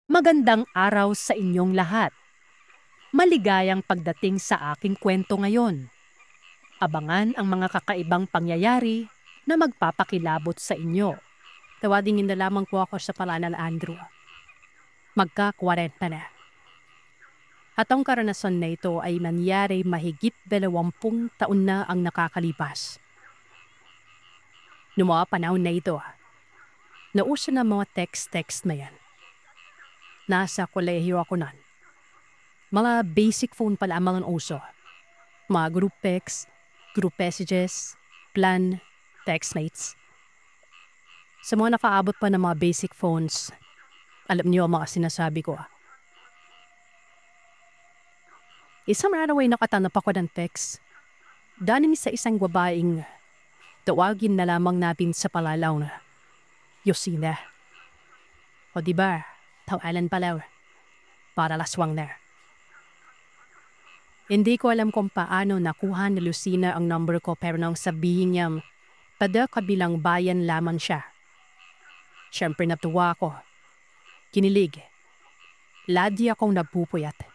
Magandang araw sa inyong lahat. Maligayang pagdating sa aking kwento ngayon. Abangan ang mga kakaibang pangyayari na magpapakilabot sa inyo. Tawadingin na lamang po ako sa palanan Andrew. Magka-40 na. At ang karanasan na ito ay nangyari mahigit 20 taon na ang nakakalipas. Noong mga panahon na ito, nauso na mga text-text na yan. Nasa kolehiyo ako nun. Mga basic phone pa lamang ang uso. Mga group text, group messages, plan, text mates. Sa mga nakaabot pa ng mga basic phones, alam niyo ang mga sinasabi ko. Isang araw ay nakatanap ako ng text. Daning sa isang babaeng tawagin na lamang natin sa palalaw na Yosina. O diba, tawalan palaw. Para laswang na. Hindi ko alam kung paano nakuha ni Lucina ang number ko pero nang sabihin niya, pada kabilang bayan lamang siya. Siyempre natuwa ako. Kinilig. Ladi akong nagpupuyat.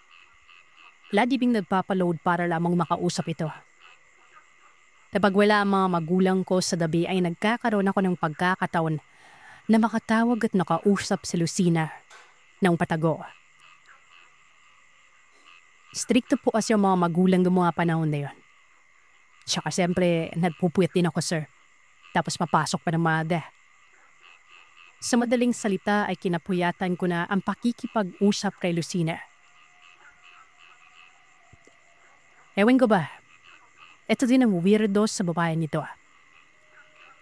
Ladi bing nagpapaload para lamang makausap ito. Kapag wala ang mga magulang ko sa dabi ay nagkakaroon ako ng pagkakataon na makatawag at nakausap si Lucina ng patago. Stricto po kasi ang mga magulang ng mga panahon na yun. Tsaka siyempre, nagpupuyat din ako, sir. Tapos mapasok pa ng mada. Sa madaling salita ay kinapuyatan ko na ang pakikipag-usap kay Lucina. Ewan ko ba, ito din ang weirdo sa babae nito.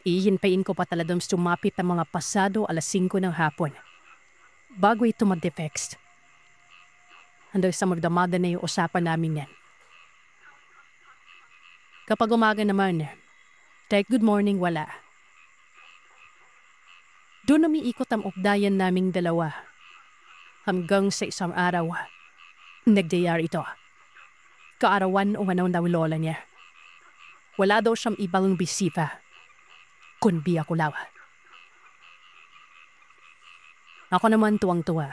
Ihinpain ko pa talagang sumapit ang mga pasado 5:00 ng hapon. Bago ito mag-text. Hanggang sa magdamada na yung usapan namin yan. Kapag umaga naman, kahit good morning wala. Doon umiikot ang ugnayan naming dalawa. Hanggang sa isang araw, nagdayar ito. Kaarawan o manaw na lola niya. Wala daw siyang ibang bisita, kundi ako law. Ako naman tuwang-tuwa.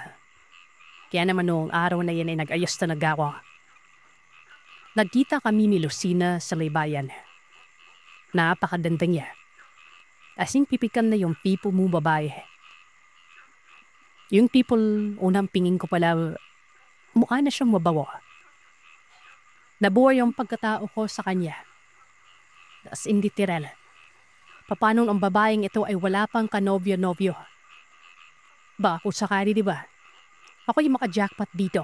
Kaya naman noong araw na yan ay nag-ayos na nag-ako. Nagkita kami ni Lucina sa laybayan. Napakaganda niya. Asing pipikan na yung people mo babae. Yung people unang pingin ko pala, mukha na siyang mabawo. Nabuhay yung pagkatao ko sa kanya. As in literal. Paano ang babaeng ito ay wala pang kanobyo-nobyo? Ba ako sakali, di ba? Ako yung maka-jackpot dito.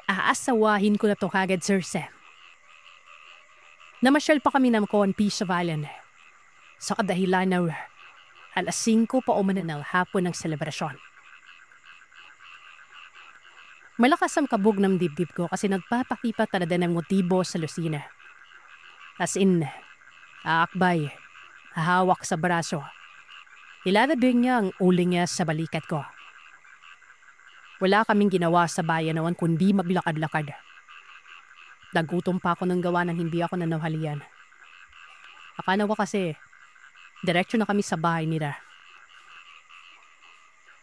Aasawahin ko na to kagad, Sir Sam. Namasyal pa kami ng konpi sa Valen. Sa kadahilan na 5:00 pa umana ng hapon ng selebrasyon. Malakas ang kabog ng dibdib ko kasi nagpapakipa talaga ng motibo sa Lucina. As in, aakbay, hahawak sa braso. Ilalagay niya ang uling niya sa balikat ko. Wala kaming ginawa sa bayan naman kundi maglakad-lakad. Nagutom pa ako ng gawa ng hindi ako nanawhalian. Akala ko kasi, diretso na kami sa bahay nila.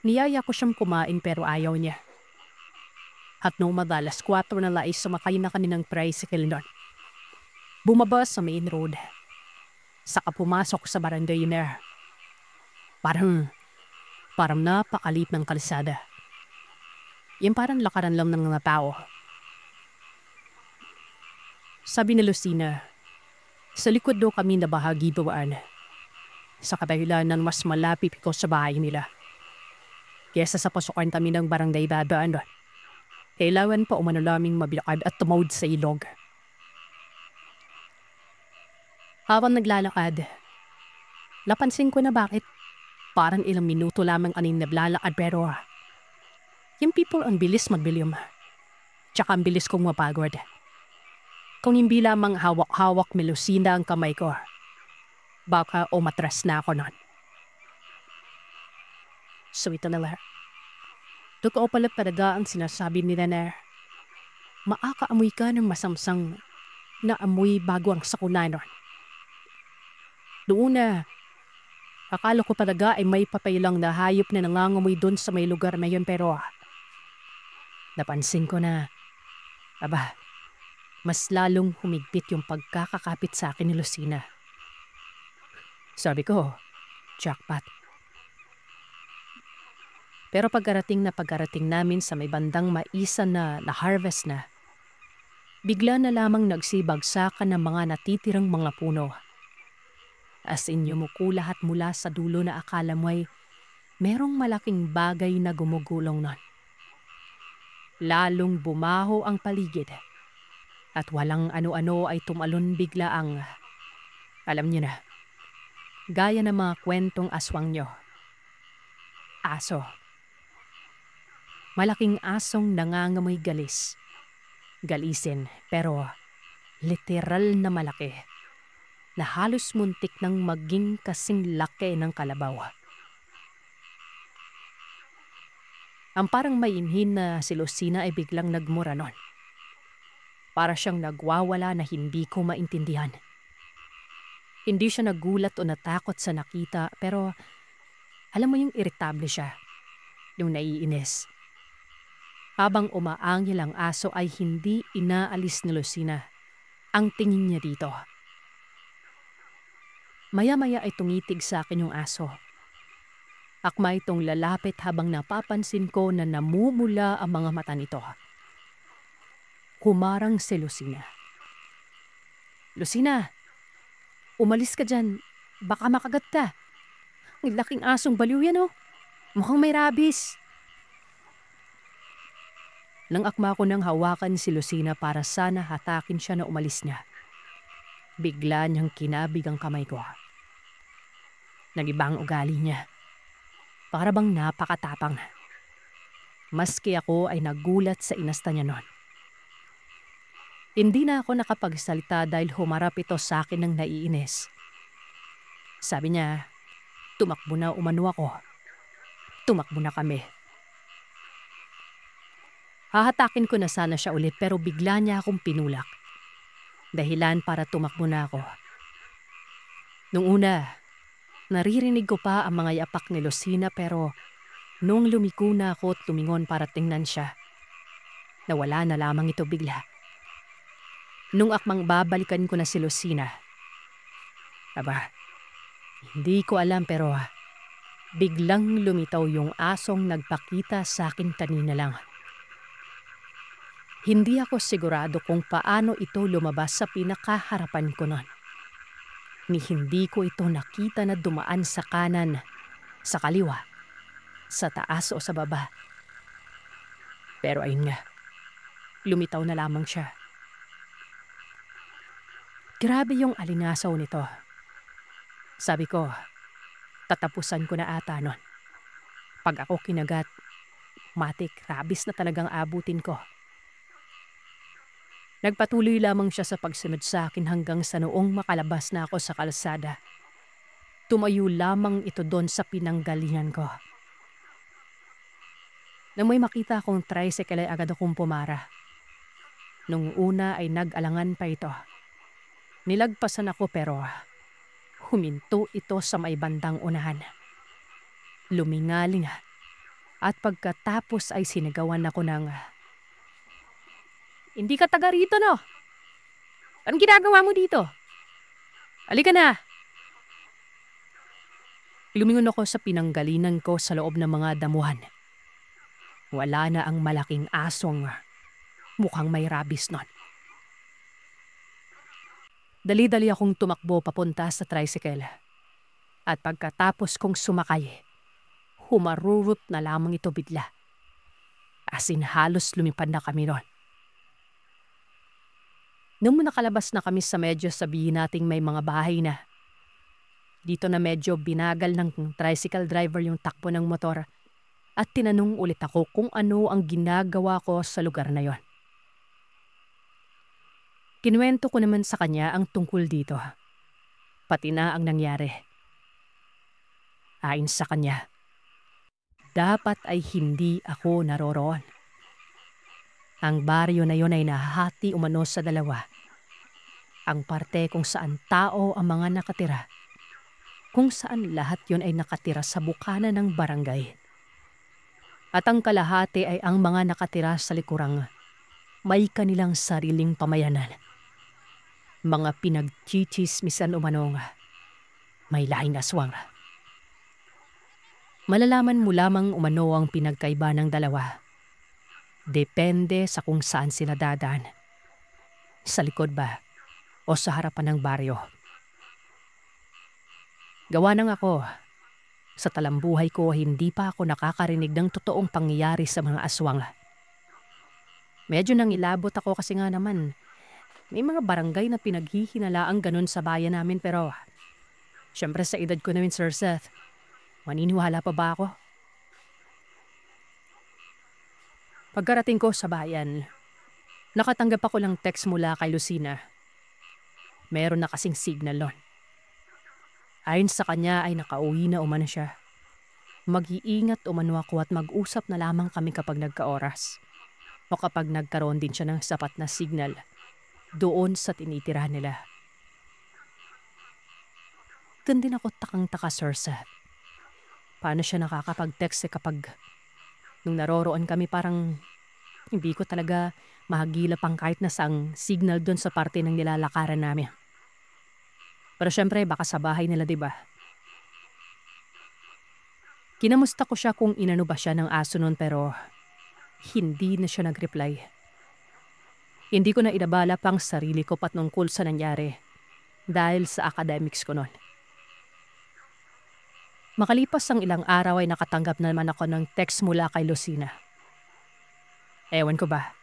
Niyaya ko siyang kumain pero ayaw niya. At noong madalas 4 na lais sumakay na kaninang tricycle doon. Bumaba sa main road. Saka pumasok sa barangay na. Parang napakalip ng kalsada. Yung parang lakaran lang ng mga tao. Sabi ni Lucina, sa likod daw kami na bahagi bawaan. Sa kadahilan ng mas malapit ko sa bahay nila. Kesa sa pasukan kami ng barangay babaan doon. Kailangan pa umano laming mabilakad at tumawid sa ilog. Habang naglalakad, napansin ko na bakit parang ilang minuto lamang aning naglalakad pero yung people ang bilis magbilyum. Tsaka ang bilis kong mapagod. Kung hindi lamang hawak-hawak ni Lucina ang kamay ko, baka umatras na ako nun. So ito na lang. Totoo pala talaga ang sinasabi nila na maakaamoy ka ng masamsang na amoy bago ang sakuna nun. Doon na, Akala ko talaga ay may papailang na hayop na nangangamoy doon sa may lugar na yun pero napansin ko na, mas lalong humigpit yung pagkakakapit sa akin ni Lucina. Sabi ko, jackpot. Pero pagkarating namin sa may bandang maisan na na-harvest na, bigla na lamang nagsibagsakan ng mga natitirang mga puno. As in yumuko lahat mula sa dulo na akala mo ay merong malaking bagay na gumugulong nun. Lalong bumaho ang paligid at walang ano-ano ay tumalon bigla ang, alam niyo na, gaya ng mga kwentong aswang nyo. Aso. Malaking asong nangangamoy galis. Galisin pero literal na malaki na halos muntik nang maging kasing laki ng kalabaw. Ang parang may inhin na si Lucina ay biglang nagmura nun. Para siyang nagwawala na hindi ko maintindihan. Hindi siya nagulat o natakot sa nakita pero alam mo yung irritable siya, yung naiinis. Habang umaangil ang aso ay hindi inaalis ni Lucina ang tingin niya dito. Maya-maya ay tumitig sa akin yung aso. Akma itong lalapit habang napapansin ko na namumula ang mga mata nito. Humarang si Lucina. Lucina, umalis ka dyan. Baka makagat ka. Ang laking asong baliw yan Mukhang may rabies. Nang akma ko nang hawakan si Lucina para sana hatakin siya na umalis niya. Bigla niyang kinabig ang kamay ko. Nag-iba ang ugali niya. Para bang napakatapang. Maski ako ay nagulat sa inasta niya noon. Hindi na ako nakapagsalita dahil humarap ito sa akin ng naiinis. Sabi niya, tumakbo na umano ako. Tumakbo na kami. Hahatakin ko na sana siya ulit pero bigla niya akong pinulak. Dahilan para tumakbo na ako. Nung una, naririnig ko pa ang mga yapak ni Lucina pero nung lumiko na ako at lumingon para tingnan siya, nawala na lamang ito bigla. Nung akmang babalikan ko na si Lucina, hindi ko alam pero biglang lumitaw yung asong nagpakita sa akin kanina lang. Hindi ako sigurado kung paano ito lumabas sa pinakaharapan ko nun. Ni hindi ko ito nakita na dumaan sa kanan, sa kaliwa, sa taas o sa baba. Pero ayun nga, lumitaw na lamang siya. Grabe yung alingasaw nito. Sabi ko, tatapusan ko na ata nun. Pag ako kinagat, matik rabies na talagang abutin ko. Nagpatuloy lamang siya sa pagsunod sa akin hanggang sa noong makalabas na ako sa kalsada. Tumayo lamang ito doon sa pinanggalingan ko. Nang may makita akong tricycle ay agad akong pumara. Nung una ay nag-alangan pa ito. Nilagpasan ako pero huminto ito sa may bandang unahan. Lumingaling at pagkatapos ay sinigawan ako ng, "Hindi ka taga rito, no? Anong ginagawa mo dito? Halika na!" Lumingon ako sa pinanggalinan ko sa loob ng mga damuhan. Wala na ang malaking asong mukhang may rabies nun. Dali-dali akong tumakbo papunta sa tricycle. At pagkatapos kong sumakay, humarurot na lamang ito bigla. As in halos lumipad na kami nun. Nung nakalabas na kami sa medyo sabihin nating may mga bahay na, dito na medyo binagal ng tricycle driver yung takbo ng motor at tinanong ulit ako kung ano ang ginagawa ko sa lugar na yon. Kinuwento ko naman sa kanya ang tungkol dito, pati na ang nangyari. Ayon sa kanya, dapat ay hindi ako naroroon. Ang baryo na yon ay nahati umano sa dalawa. Ang parte kung saan tao ang mga nakatira, kung saan lahat yon ay nakatira sa bukana ng barangay. At ang kalahati ay ang mga nakatira sa likurang may kanilang sariling pamayanan. Mga pinagchichismisan umanong may lahing aswang. Malalaman mo lamang umano ang pinagkaiba ng dalawa. Depende sa kung saan sila dadaan. Sa likod ba o sa harapan ng baryo. Gawa nang ako, sa talambuhay ko hindi pa ako nakakarinig ng totoong pangyayari sa mga aswang. Medyo nang ilabot ako kasi nga naman, may mga barangay na pinaghihinalaang ganun sa bayan namin pero syempre sa edad ko namin, Sir Seth, maniniwala pa ba ako? Pagkarating ko sa bayan, nakatanggap ako ng text mula kay Lucina. Meron na kasing signal nun. Ayon sa kanya ay nakauwi na umano siya. Mag-iingat umano ako at mag-usap na lamang kami kapag nagka-oras. O kapag nagkaroon din siya ng sapat na signal doon sa tinitirahan nila. Doon din ako takang-taka, Sir Seth. Paano siya nakakapag-text kapag nung naroroon kami parang hindi ko talaga mahagilap ang kahit na saang signal doon sa parte ng nilalakaran namin. Pero syempre baka sa bahay nila, diba? Kinamusta ko siya kung inano ba siya ng aso noon pero hindi na siya nag-reply. Hindi ko na inabala pang sarili ko patungkol sa nangyari dahil sa academics ko noon. Makalipas ang ilang araw ay nakatanggap naman ako ng text mula kay Lucina. Ewan ko ba,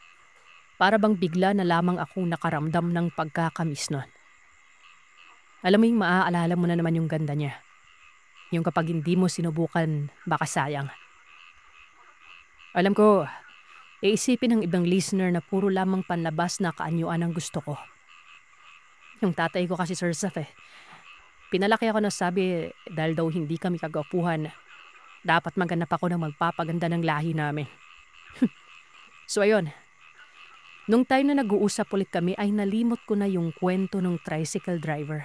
para bang bigla na lamang akong nakaramdam ng pagkakamiss noon. Alam mo yung maaalala mo na naman yung ganda niya. Yung kapag hindi mo sinubukan, baka sayang. Alam ko, iisipin ng ibang listener na puro lamang panlabas na kaanyuan ang gusto ko. Yung tatay ko kasi, Sir Seth, pinalaki ako na sabi dahil daw hindi kami kagwapuhan, dapat maghanap ako ng magpapaganda ng lahi namin. So ayun, nung time na nag-uusap ulit kami ay nalimot ko na yung kwento ng tricycle driver.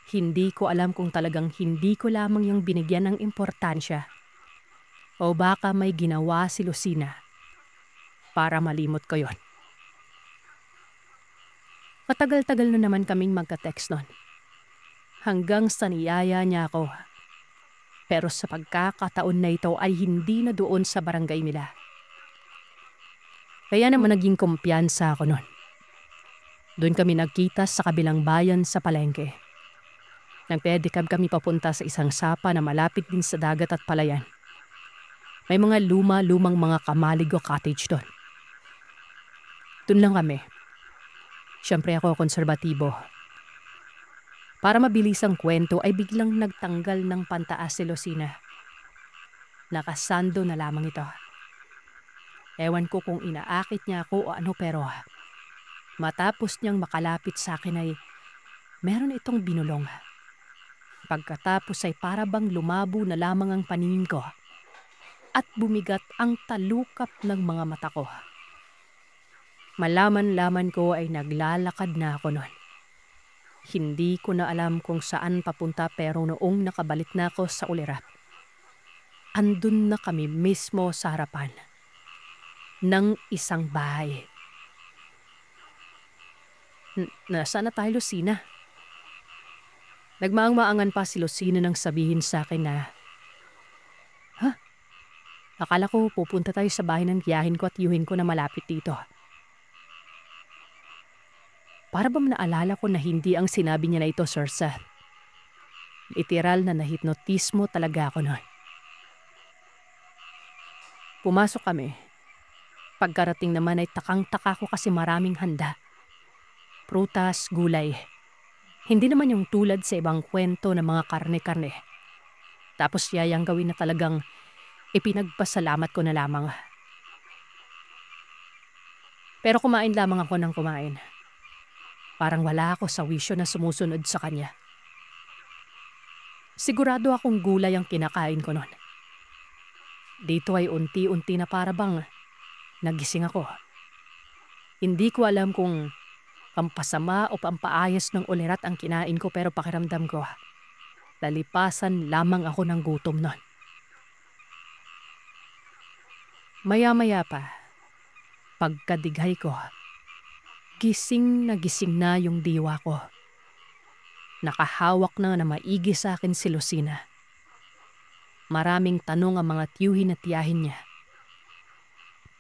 Hindi ko alam kung talagang hindi ko lamang yung binigyan ng importansya o baka may ginawa si Lucina para malimot ko yon. Matagal-tagal na naman kaming magka-text nun. Hanggang sa niyaya niya ako. Pero sa pagkakataon na ito ay hindi na doon sa barangay nila. Kaya naman naging kumpiyansa ako nun. Doon kami nagkita sa kabilang bayan sa palengke. Nagpedicab kami papunta sa isang sapa na malapit din sa dagat at palayan. May mga lumang mga kamalig o cottage doon. Doon lang kami. Siyempre ako konserbatibo. Para mabilis ang kwento ay biglang nagtanggal ng pantaas si Lucina. Nakasando na lamang ito. Ewan ko kung inaakit niya ako o ano pero matapos niyang makalapit sa akin ay meron itong binulong. Pagkatapos ay para bang lumabo na lamang ang paningin ko at bumigat ang talukap ng mga mata ko. Malaman-laman ko ay naglalakad na ako noon. Hindi ko na alam kung saan papunta pero noong nakabalik na ako sa ulirap, andun na kami mismo sa harapan ng isang bahay. Nasaan na tayo, Lucina? Nagmaang-maangan pa si Lucina nang sabihin sa akin na, akala ko pupunta tayo sa bahay ng tiyahin ko at yuhin ko na malapit dito. Para bang naalala ko na hindi ang sinabi niya na ito, Sir Seth. Literal na nahipnotismo talaga ako noon. Pumasok kami. Pagkarating naman ay takang-taka ko kasi maraming handa. Prutas, gulay. Hindi naman yung tulad sa ibang kwento ng mga karne-karne. Tapos yayang gawin na talagang ipinagpasalamat ko na lamang. Pero kumain lamang ako ng kumain. Parang wala ako sa wisyo na sumusunod sa kanya. Sigurado akong gulay ang kinakain ko noon. Dito ay unti-unti na para bang nagising ako. Hindi ko alam kung pampasama o pampaayos ng ulirat ang kinain ko pero pakiramdam ko Lalipasan lamang ako ng gutom nun. Maya-maya pa, pagkadighay ko, gising na yung diwa ko. Nakahawak na maigi sa akin si Lucina. Maraming tanong ang mga tiyuhin at tiyahin niya.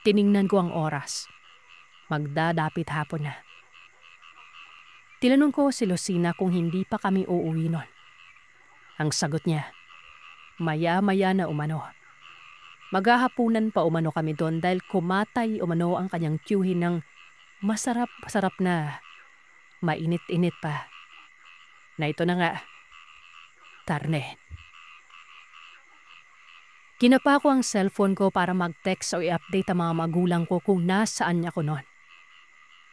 Tiningnan ko ang oras. Magdadapit hapon na. Tinanong ko si Lucina kung hindi pa kami uuwi nun. Ang sagot niya, maya-maya na umano. Maghahapunan pa umano kami doon dahil kumatay umano ang kanyang tiyuhin ng masarap-sarap na mainit-init pa. Na ito na nga, karne. Kinapa ko ang cellphone ko para mag-text o i-update ang mga magulang ko kung nasaan ako noon.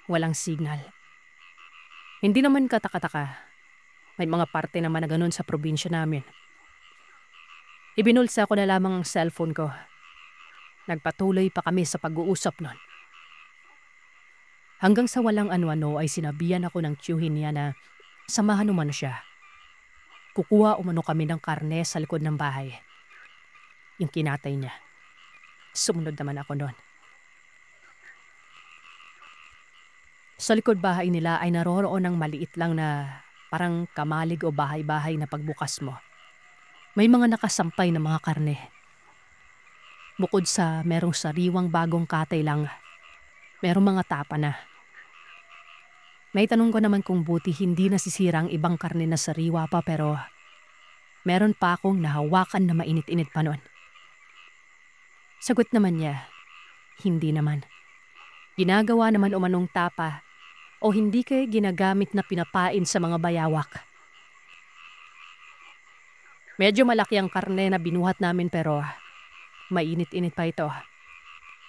Walang signal. Hindi naman katakataka. May mga parte naman na ganun sa probinsya namin. Ibinulsa ko na lamang ang cellphone ko. Nagpatuloy pa kami sa pag-uusap noon. Hanggang sa walang ano-ano ay sinabihan ako ng tiyuhin niya na samahan umano siya. Kukuha umano kami ng karne sa likod ng bahay. Yung kinatay niya. Sumunod naman ako noon. Sa likod bahay nila ay naroroon ng maliit lang na parang kamalig o bahay-bahay na pagbukas mo. May mga nakasampay na mga karne. Bukod sa merong sariwang bagong katay lang, merong mga tapa na. May tanong ko naman kung buti hindi nasisira ang ibang karne na sariwa pa pero meron pa akong nahawakan na mainit-init pa noon. Sagot naman niya, hindi naman. Ginagawa naman umanong tapa o hindi kayo ginagamit na pinapain sa mga bayawak. Medyo malaki ang karne na binuhat namin pero mainit-init pa ito.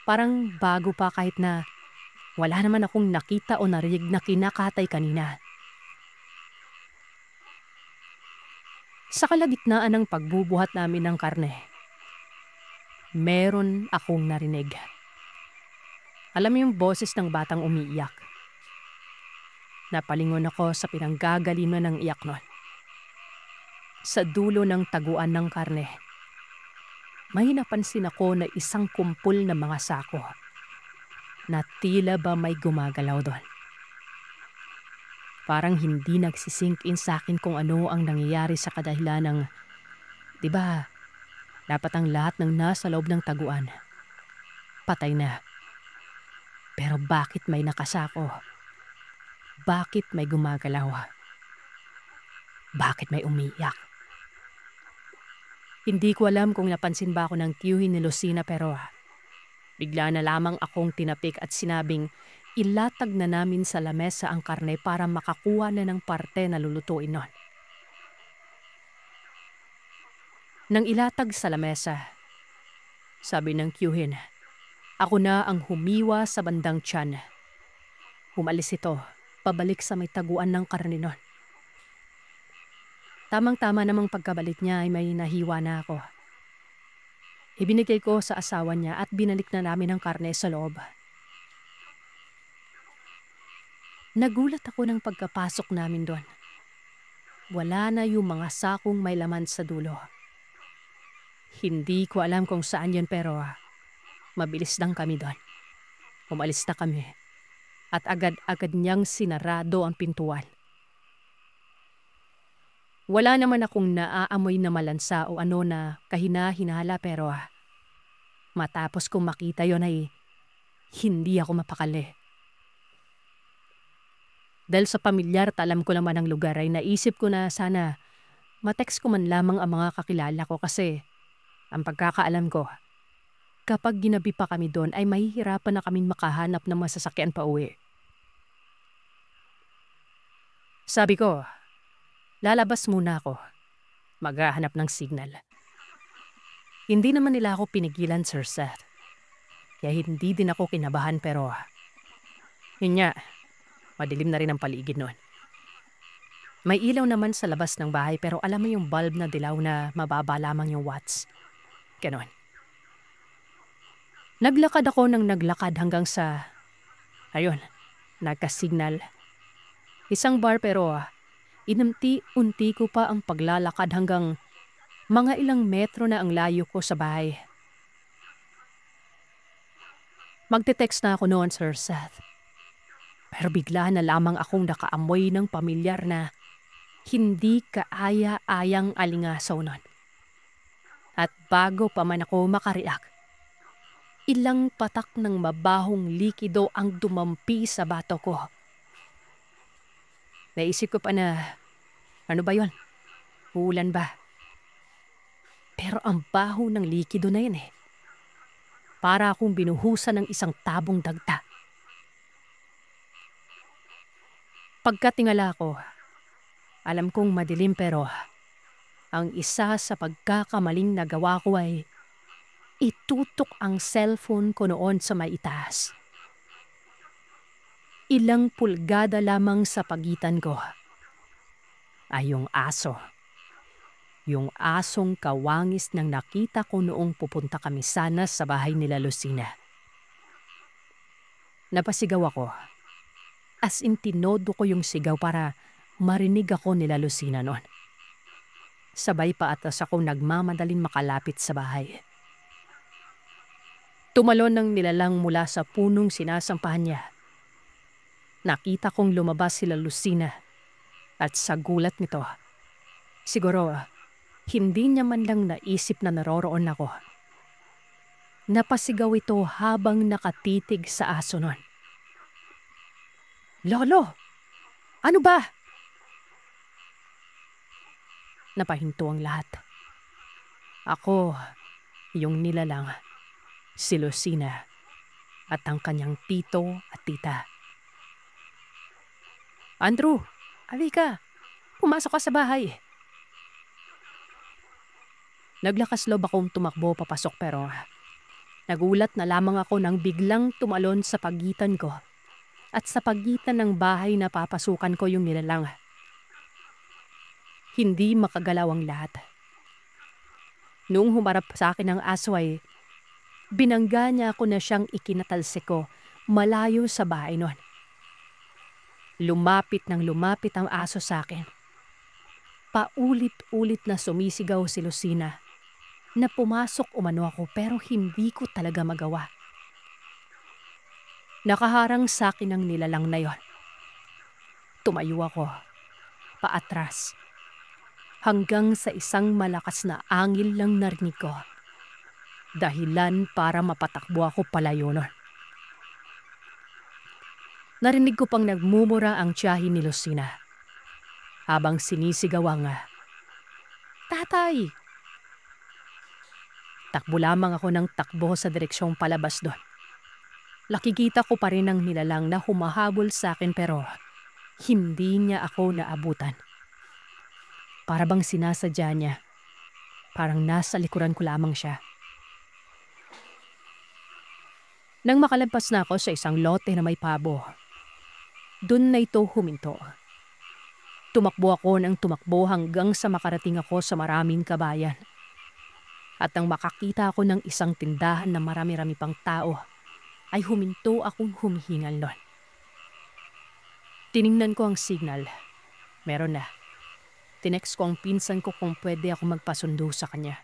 Parang bago pa kahit na wala naman akong nakita o narinig na kinakatay kanina. Sa kalagitnaan ng pagbubuhat namin ng karne, meron akong narinig. Alam mo yung boses ng batang umiiyak. Napalingon ako sa pinanggagalingan ng iyak nun. Sa dulo ng taguan ng karne, may napansin ako na isang kumpul na mga sako na tila ba may gumagalaw doon. Parang hindi nagsisink in sa akin kung ano ang nangyayari sa kadahilan ng, di ba, dapat ang lahat ng nasa loob ng taguan patay na. Pero bakit may nakasako? Bakit may gumagalaw? Bakit may umiiyak? Hindi ko alam kung napansin ba ako ng tiyuhin ni Lucina pero bigla na lamang akong tinapik at sinabing ilatag na namin sa lamesa ang karne para makakuha na ng parte na lulutuin nun. Nang ilatag sa lamesa, sabi ng tiyuhin, ako na ang humiwa sa bandang tiyan. Umalis ito, pabalik sa may taguan ng karne nun. Tamang-tama namang pagkabalik niya ay may nahiwa na ako. Ibinigay ko sa asawa niya at binalik na namin ang karne sa loob. Nagulat ako ng pagkapasok namin doon. Wala na yung mga sakong may laman sa dulo. Hindi ko alam kung saan yun pero mabilis lang kami doon. Umalis na kami at agad-agad niyang sinarado ang pintuan. Wala naman akong naaamoy na malansa o ano na kahina-hinala pero matapos kong makita yon ay hindi ako mapakali. Dahil sa pamilyar at alam ko naman ang lugar ay naisip ko na sana matext ko man lamang ang mga kakilala ko kasi ang pagkakaalam ko, kapag ginabi pa kami doon ay mahihirapan na kaming makahanap ng masasakyan pa uwi. Sabi ko, lalabas muna ako. Maghahanap ng signal. Hindi naman nila ako pinigilan, Sir Seth. Kaya hindi din ako kinabahan pero yun nga, madilim na rin ang paligid noon. May ilaw naman sa labas ng bahay pero alam mo yung bulb na dilaw na mababa lamang yung watts. Ganon. Naglakad ako ng naglakad hanggang sa, ayun, nagka-signal. Isang bar pero Inunti-unti ko pa ang paglalakad hanggang mga ilang metro na ang layo ko sa bahay. Magte-text na ako noon, Sir Seth. Pero bigla na lamang akong nakaamoy ng pamilyar na hindi kaaya-ayang alingasaw nun. At bago pa man ako makareact, ilang patak ng mabahong likido ang dumampi sa bato ko. Naisip ko pa na, ano ba yon? Ulan ba? Pero ang baho ng likido na yun eh. Para akong binuhusan ng isang tabong dagta. Pagkatingala ko, alam kong madilim pero ang isa sa pagkakamaling nagawa ko ay itutok ang cellphone ko noon sa may itaas. Ilang pulgada lamang sa pagitan ko ay yung aso. Yung asong kawangis nang nakita ko noong pupunta kami sana sa bahay nila Lucina. Napasigaw ako. As in tinodo ko yung sigaw para marinig ako nila Lucina noon. Sabay pa atas ako nagmamadaling makalapit sa bahay. Tumalon ng nilalang mula sa punong sinasampahan niya. Nakita kong lumabas sila Lucina at sa gulat nito, siguro hindi niya man lang naisip na naroroon ako. Napasigaw ito habang nakatitig sa aso nun. Lolo! Ano ba? Napahinto ang lahat. Ako, yung nilalang, si Lucina, at ang kanyang tito at tita. Andrew, halika. Pumasok ka sa bahay. Naglakas loob akong tumakbo papasok pero nagulat na lamang ako nang biglang tumalon sa pagitan ko at sa pagitan ng bahay na papasukan ko yung nilalang. Hindi makagalaw ang lahat. Noong humarap sa akin ang aso ay binangga niya ako na siyang ikinatalsik ko malayo sa bahay nun. Lumapit ang aso sa akin. Paulit-ulit na sumisigaw si Lucina na pumasok umano ako pero hindi ko talaga magawa. Nakaharang sa akin ang nilalang na yon. Tumayo ako, paatras, hanggang sa isang malakas na angil lang narinig ko. Dahilan para mapatakbo ako palayo nun. Narinig ko pang nagmumura ang tiyahin ni Lucina habang sinisigaw ang, "Tatay!" Takbo lamang ako ng takbo sa direksyong palabas doon. Nakikita ko pa rin ang nilalang na humahabol sa akin pero hindi niya ako naabutan. Para bang sinasadya niya. Parang nasa likuran ko lamang siya. Nang makalagpas na ako sa isang lote na may pabo, doon na ito huminto. Tumakbo ako ng tumakbo hanggang sa makarating ako sa maraming kabayan. At nang makakita ako ng isang tindahan na marami-rami pang tao, ay huminto akong humihingal nun. Tiningnan ko ang signal. Meron na. Tinext ko ang pinsan ko kung pwede ako magpasundo sa kanya.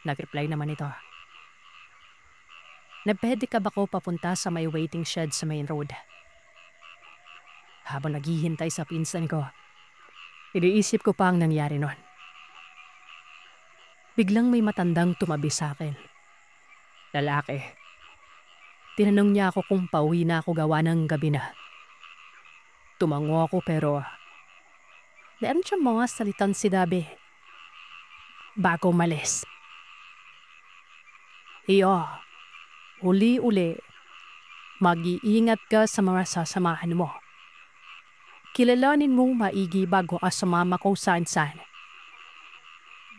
Nag-reply naman ito. "Pwede ka ba ko papunta sa may waiting shed sa main road?" Habang naghihintay sa pinsan ko, iniisip ko pa ang nangyari nun. Biglang may matandang tumabi sa akin. Lalaki. Tinanong niya ako kung pauwi na ako gawa ng gabi na. Tumango ako pero meron siyang mga salitang sinabi bago umalis. "Iyo, uli-uli, mag-iingat ka sa mga sasamahan mo. Kilalanin mong maigi bago ka sumama ko saan-saan.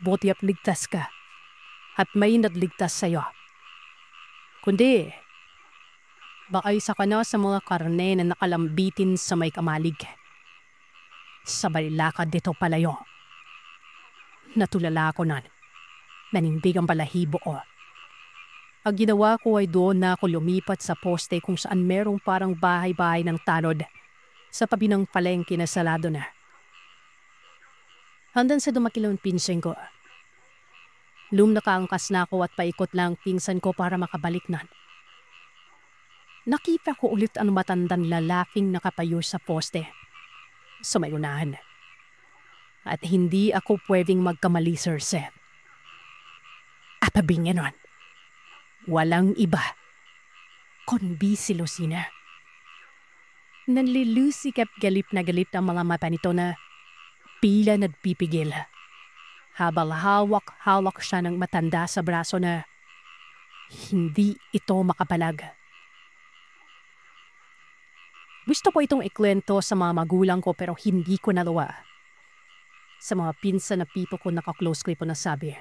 Buti at ligtas ka at may nagligtas sa'yo. Kundi, baka isa ka na sa mga karne na nakalambitin sa may kamalig. Sabay lakad dito palayo. Natulala ako nun. Nanindig ang balahibo ko. Ang ginawa ko ay doon na ako lumipat sa poste kung saan merong parang bahay-bahay ng tanod sa tabi ng palengke na salado na. Hanggang sa dumakilong pinsan ko. Nakaangkas na ako at paikot lang pinsan ko para makabalik na. Nakita ko ulit ang matandang lalaking nakapayo sa poste sa may unahan. At hindi ako pwedeng magkamali, Sir Seth. At tabing nun, walang iba kundi si Lucina. Nanlilusikap galip na galit ang mga mata nito na pila nagpipigil. Habang hawak-hawak siya ng matanda sa braso na hindi ito makapalag. Gusto ko itong ikwento sa mga magulang ko pero hindi ko nalawa. Sa mga pinsan na pipo ko naka-close ko na sabi.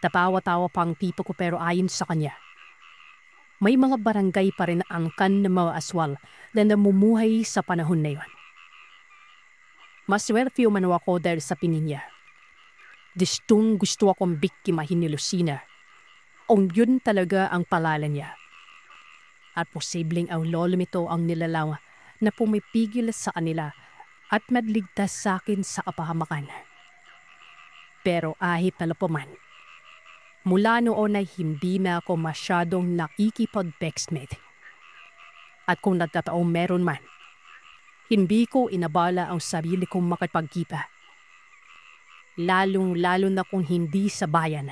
Tapawa-tawa pa ang pipo ko pero ayon sa kanya. May mga barangay pa rin angkan ng mga aswal na namumuhay sa panahon na yon. Maswerte man ako dahil sa pininya. Gusto akong biktimahin ni Lucina. Yun talaga ang palala niya. At posibleng ang lolo nito ang nilalaw na pumipigil sa kanila at madligtas sa akin sa kapahamakan. Pero ahit na lapaman, mula noon ay hindi na ako masyadong nakikipag-textmate. At kung nagtataong meron man, hindi ko inabala ang sarili kong makipagkita. Lalong-lalo na kung hindi sa bayan.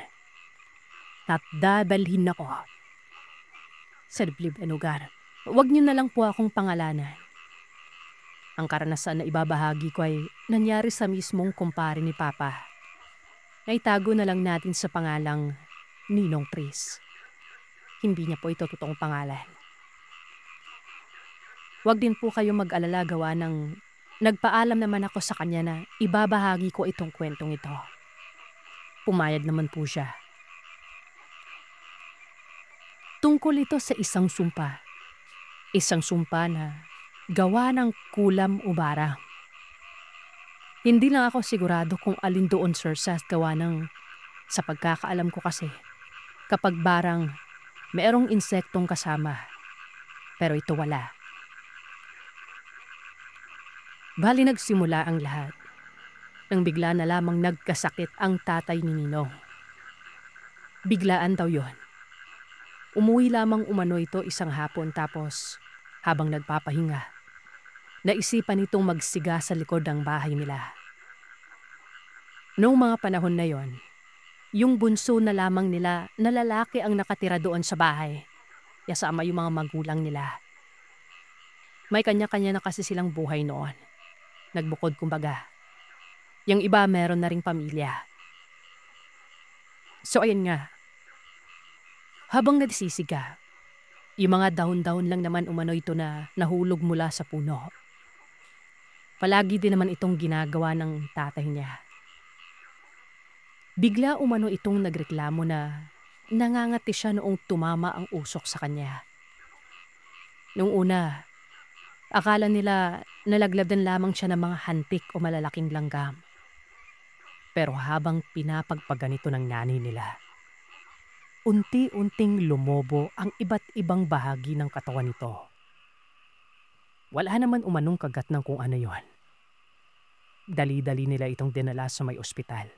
At dadalhin ako sa liblib na lugar. Huwag niyo na lang po akong pangalanan. Ang karanasan na ibabahagi ko ay nangyari sa mismong kumpare ni Papa. Naitago na lang natin sa pangalang Ninong Tris. Hindi niya po ito totoong pangalan. Huwag din po kayo mag-alala gawa ng nagpaalam naman ako sa kanya na ibabahagi ko itong kwentong ito. Pumayag naman po siya. Tungkol ito sa isang sumpa. Isang sumpa na gawa ng kulam o bara. Hindi lang ako sigurado kung alin doon, Sir Seth, gawa ng sa pagkakaalam ko kasi kapag barang mayroong insektong kasama. Pero ito wala. Bali nagsimula ang lahat nang bigla na lamang nagkasakit ang tatay ni Ninong. Biglaan daw yon. Umuwi lamang umano ito isang hapon tapos habang nagpapahinga, naisipan itong magsiga sa likod ng bahay nila. Noong mga panahon na yon, yung bunso na lamang nila na lalaki ang nakatira doon sa bahay, kasama yung mga magulang nila. May kanya-kanya na kasi silang buhay noon. Nagbukod kumbaga. Yung iba meron na ring pamilya. So ayan nga. Habang nagsisiga, yung mga dahon-dahon lang naman umano ito na nahulog mula sa puno. Palagi din naman itong ginagawa ng tatay niya. Bigla umano itong nagreklamo na nangangati siya noong tumama ang usok sa kanya. Noong una, akala nila nalagladan lamang siya ng mga hantik o malalaking langgam. Pero habang pinapagpaganito ng nanay nila, unti-unting lumobo ang iba't ibang bahagi ng katawan nito. Wala naman umanong kagat ng kung ano yon. Dali-dali nila itong dinala sa may ospital.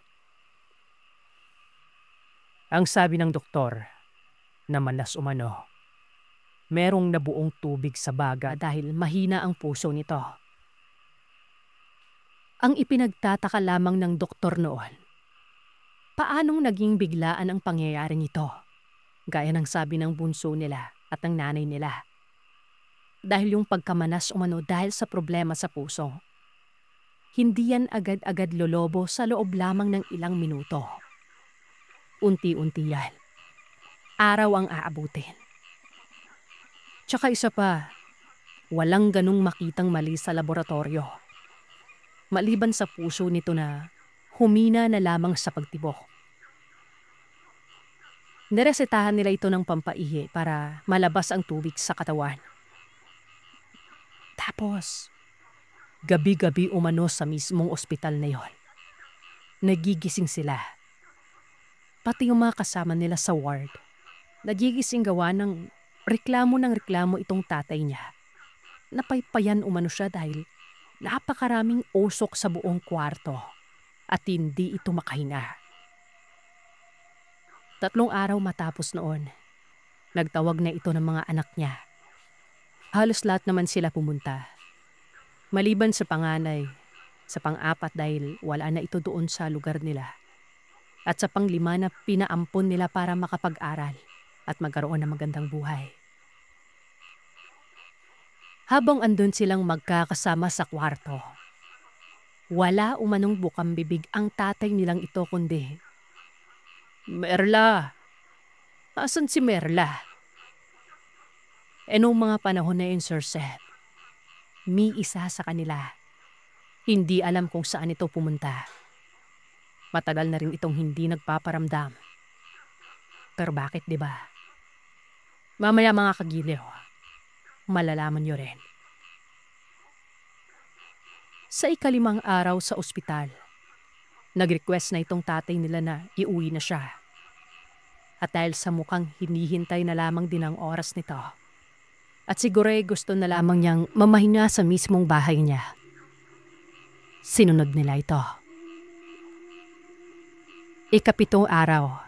Ang sabi ng doktor, na manas umano, merong nabuong tubig sa baga dahil mahina ang puso nito. Ang ipinagtataka lamang ng doktor noon, paanong naging biglaan ang pangyayaring ito? Gaya ng sabi ng bunso nila at ng nanay nila. Dahil yung pagkamanas umano dahil sa problema sa puso. Hindi yan agad-agad lolobo sa loob lamang ng ilang minuto. Unti-unti yan. Araw ang aabutin. Tsaka isa pa, walang ganong makitang mali sa laboratorio. Maliban sa puso nito na humina na lamang sa pagtibok. Niresetahan nila ito ng pampaihi para malabas ang tubig sa katawan. Tapos, gabi-gabi umano sa mismong ospital na yon. Nagigising sila. Pati yung mga kasama nila sa ward. Nagigising gawa ng reklamo itong tatay niya. Napaypayan umano siya dahil napakaraming usok sa buong kwarto. at hindi ito makahinga. 3 araw matapos noon, nagtawag na ito ng mga anak niya. Halos lahat naman sila pumunta. Maliban sa panganay, sa pang-4 dahil wala na ito doon sa lugar nila. At sa pang-5 na pinaampon nila para makapag-aral at magkaroon ng magandang buhay. Habang andun silang magkakasama sa kwarto, wala umanong bukang bibig ang tatay nilang ito kundi, "Merla! Asan si Merla?" Noong mga panahon na yun, Sir Seth, may isa sa kanila. Hindi alam kung saan ito pumunta. Matagal na rin itong hindi nagpaparamdam. Pero bakit, di ba? Mamaya mga kagiliw, malalaman nyo rin. Sa 5 araw sa ospital, nag-request na itong tatay nila na iuwi na siya. At dahil sa mukhang hinihintay na lamang din ang oras nito, at siguro gusto na lamang niyang mamahinga sa mismong bahay niya, sinunod nila ito. 7 araw,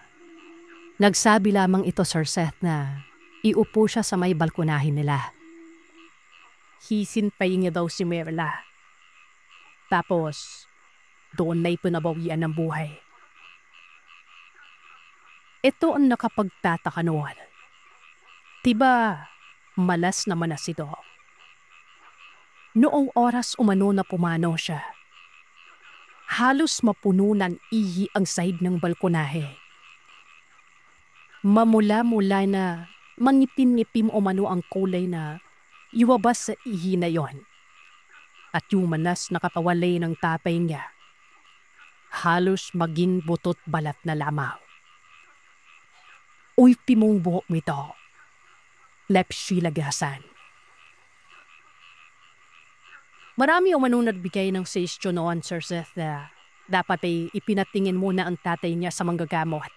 nagsabi lamang ito, Sir Seth, na iupo siya sa may balkonahin nila. Hisintayin niya daw si Merla. Tapos, doon na ipinabawian ng buhay. Ito ang nakapagtataka noon. Tiba, malas na manas ito. Noong oras umano na pumanaw siya, halos mapuno ng ihi ang sahig ng balkonahe. Mamula-mula na mangipin-ngipim umano ang kulay na iwabas sa ihi na yon. At yung manas na katawalay ng tatay niya, halos maging butot balat na lamang. Uy, pimong buhok mo ito. Lepsilagasan. Marami umano nagbigay ng suggestion noon, Sir Seth, na dapat ay ipinatingin muna ang tatay niya sa manggagamot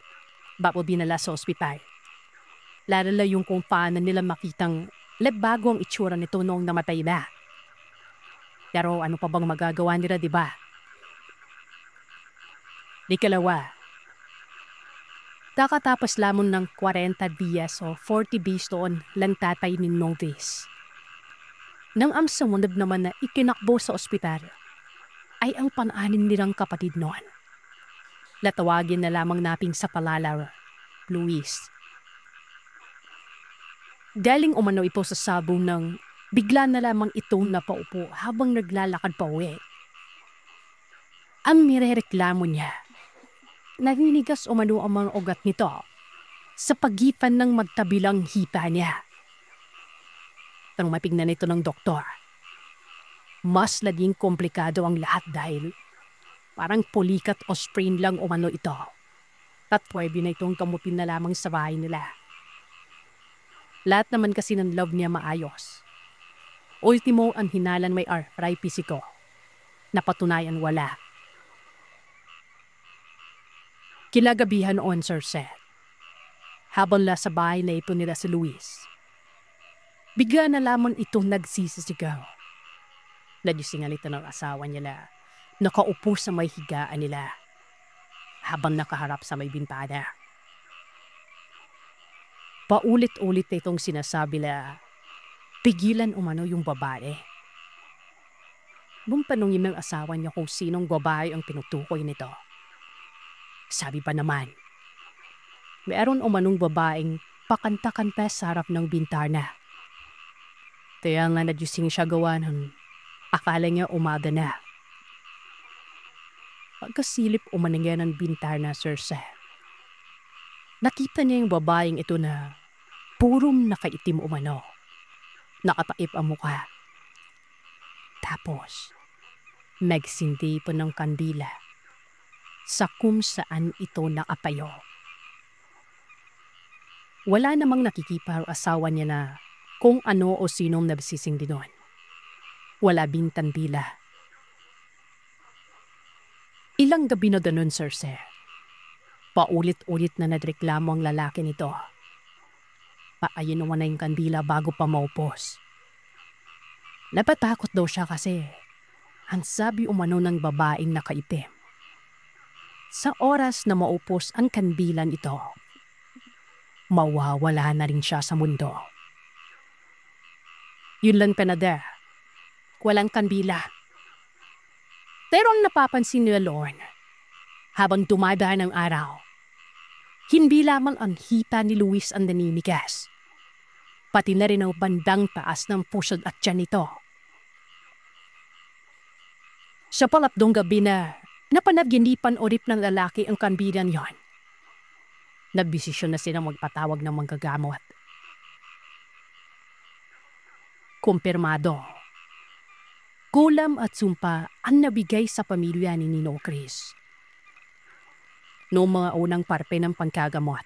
bago dinala sa ospital. Lalo yung kung paano nila makitang bago ang itsura nito noong namatay na. Pero ano pa bang magagawa nila, di ba? Ikalawa, kakatapos lamang ng 40 dias o 40 days doon lang tatay ni Novis. Nang ang sumunod naman na ikinakbo sa ospital, ay ang pan-anim nilang kapatid noon. Latawagin na lamang natin sa palala, Luis. Galing umano ito sa sabong ng bigla na lamang itong napaupo habang naglalakad pa uwi. Ang nirereklamo niya, narinigas umano ang mga ugat nito sa pagitan ng magtabilang hita niya. Nang mapignan ito ng doktor, mas naging komplikado ang lahat dahil parang pulikat o sprain lang umano ito. At pwede na itong kamutin na lamang sa bahay nila. Lahat naman kasi ng love niya maayos. Ultimo ang hinalan may arthritis ko. Napatunayan wala. Kilagabihan noon, Sir Seth. Habang sa bahay na ito nila si Luis, bigla na lamang itong nagsisisigaw. Nagisingan ito ng asawa nila. Nakaupo sa may higaan nila habang nakaharap sa may bintana. Paulit-ulit na itong sinasabi na pigilan umano yung babae. Nung tanungin ng asawa niya kung sinong babae ang tinutukoy nito, sabi pa naman, meron umanong babaeng pakanta-kanta sa harap ng bintana. Kaya nga nagising siya gawa ng akala niya umaga na. Pagkasilip umano niya ng bintana, Sir Seth, nakita niya yung babaeng ito na purong nakaitim umano. Nakataip ang mukha. Tapos, nagsindi po ng kandila sa kung saan ito nakapayo. Wala namang nakikita ang asawa niya na kung ano o sinong nabisising din doon. Wala bintang dila. Ilang gabi na doon, Sir Seth. Paulit-ulit na nagreklamo ang lalaki nito. Paayin naman na yung kandila bago pa maupos. Napatakot daw siya kasi ang sabi umano ng babaeng nakaitim, Sa oras na maupos ang kandilan ito, mawawala na rin siya sa mundo. Yun lang Panada, walang kandila. Pero ang napapansin ni Lorne, habang dumadaan ang araw, hindi lamang ang hita ni Luis ang naninigas, pati na rin ang bandang taas ng pusod at tiyan nito. Sa palapdong gabi na napanaginipan ulit ng lalaki ang kanbilan yon, nagdesisyon na silang magpatawag ng manggagamot. Kumpirmado, kulam at sumpa ang nabigay sa pamilya ni Ninong Chris. Noong mga unang parte ng pangkagamot,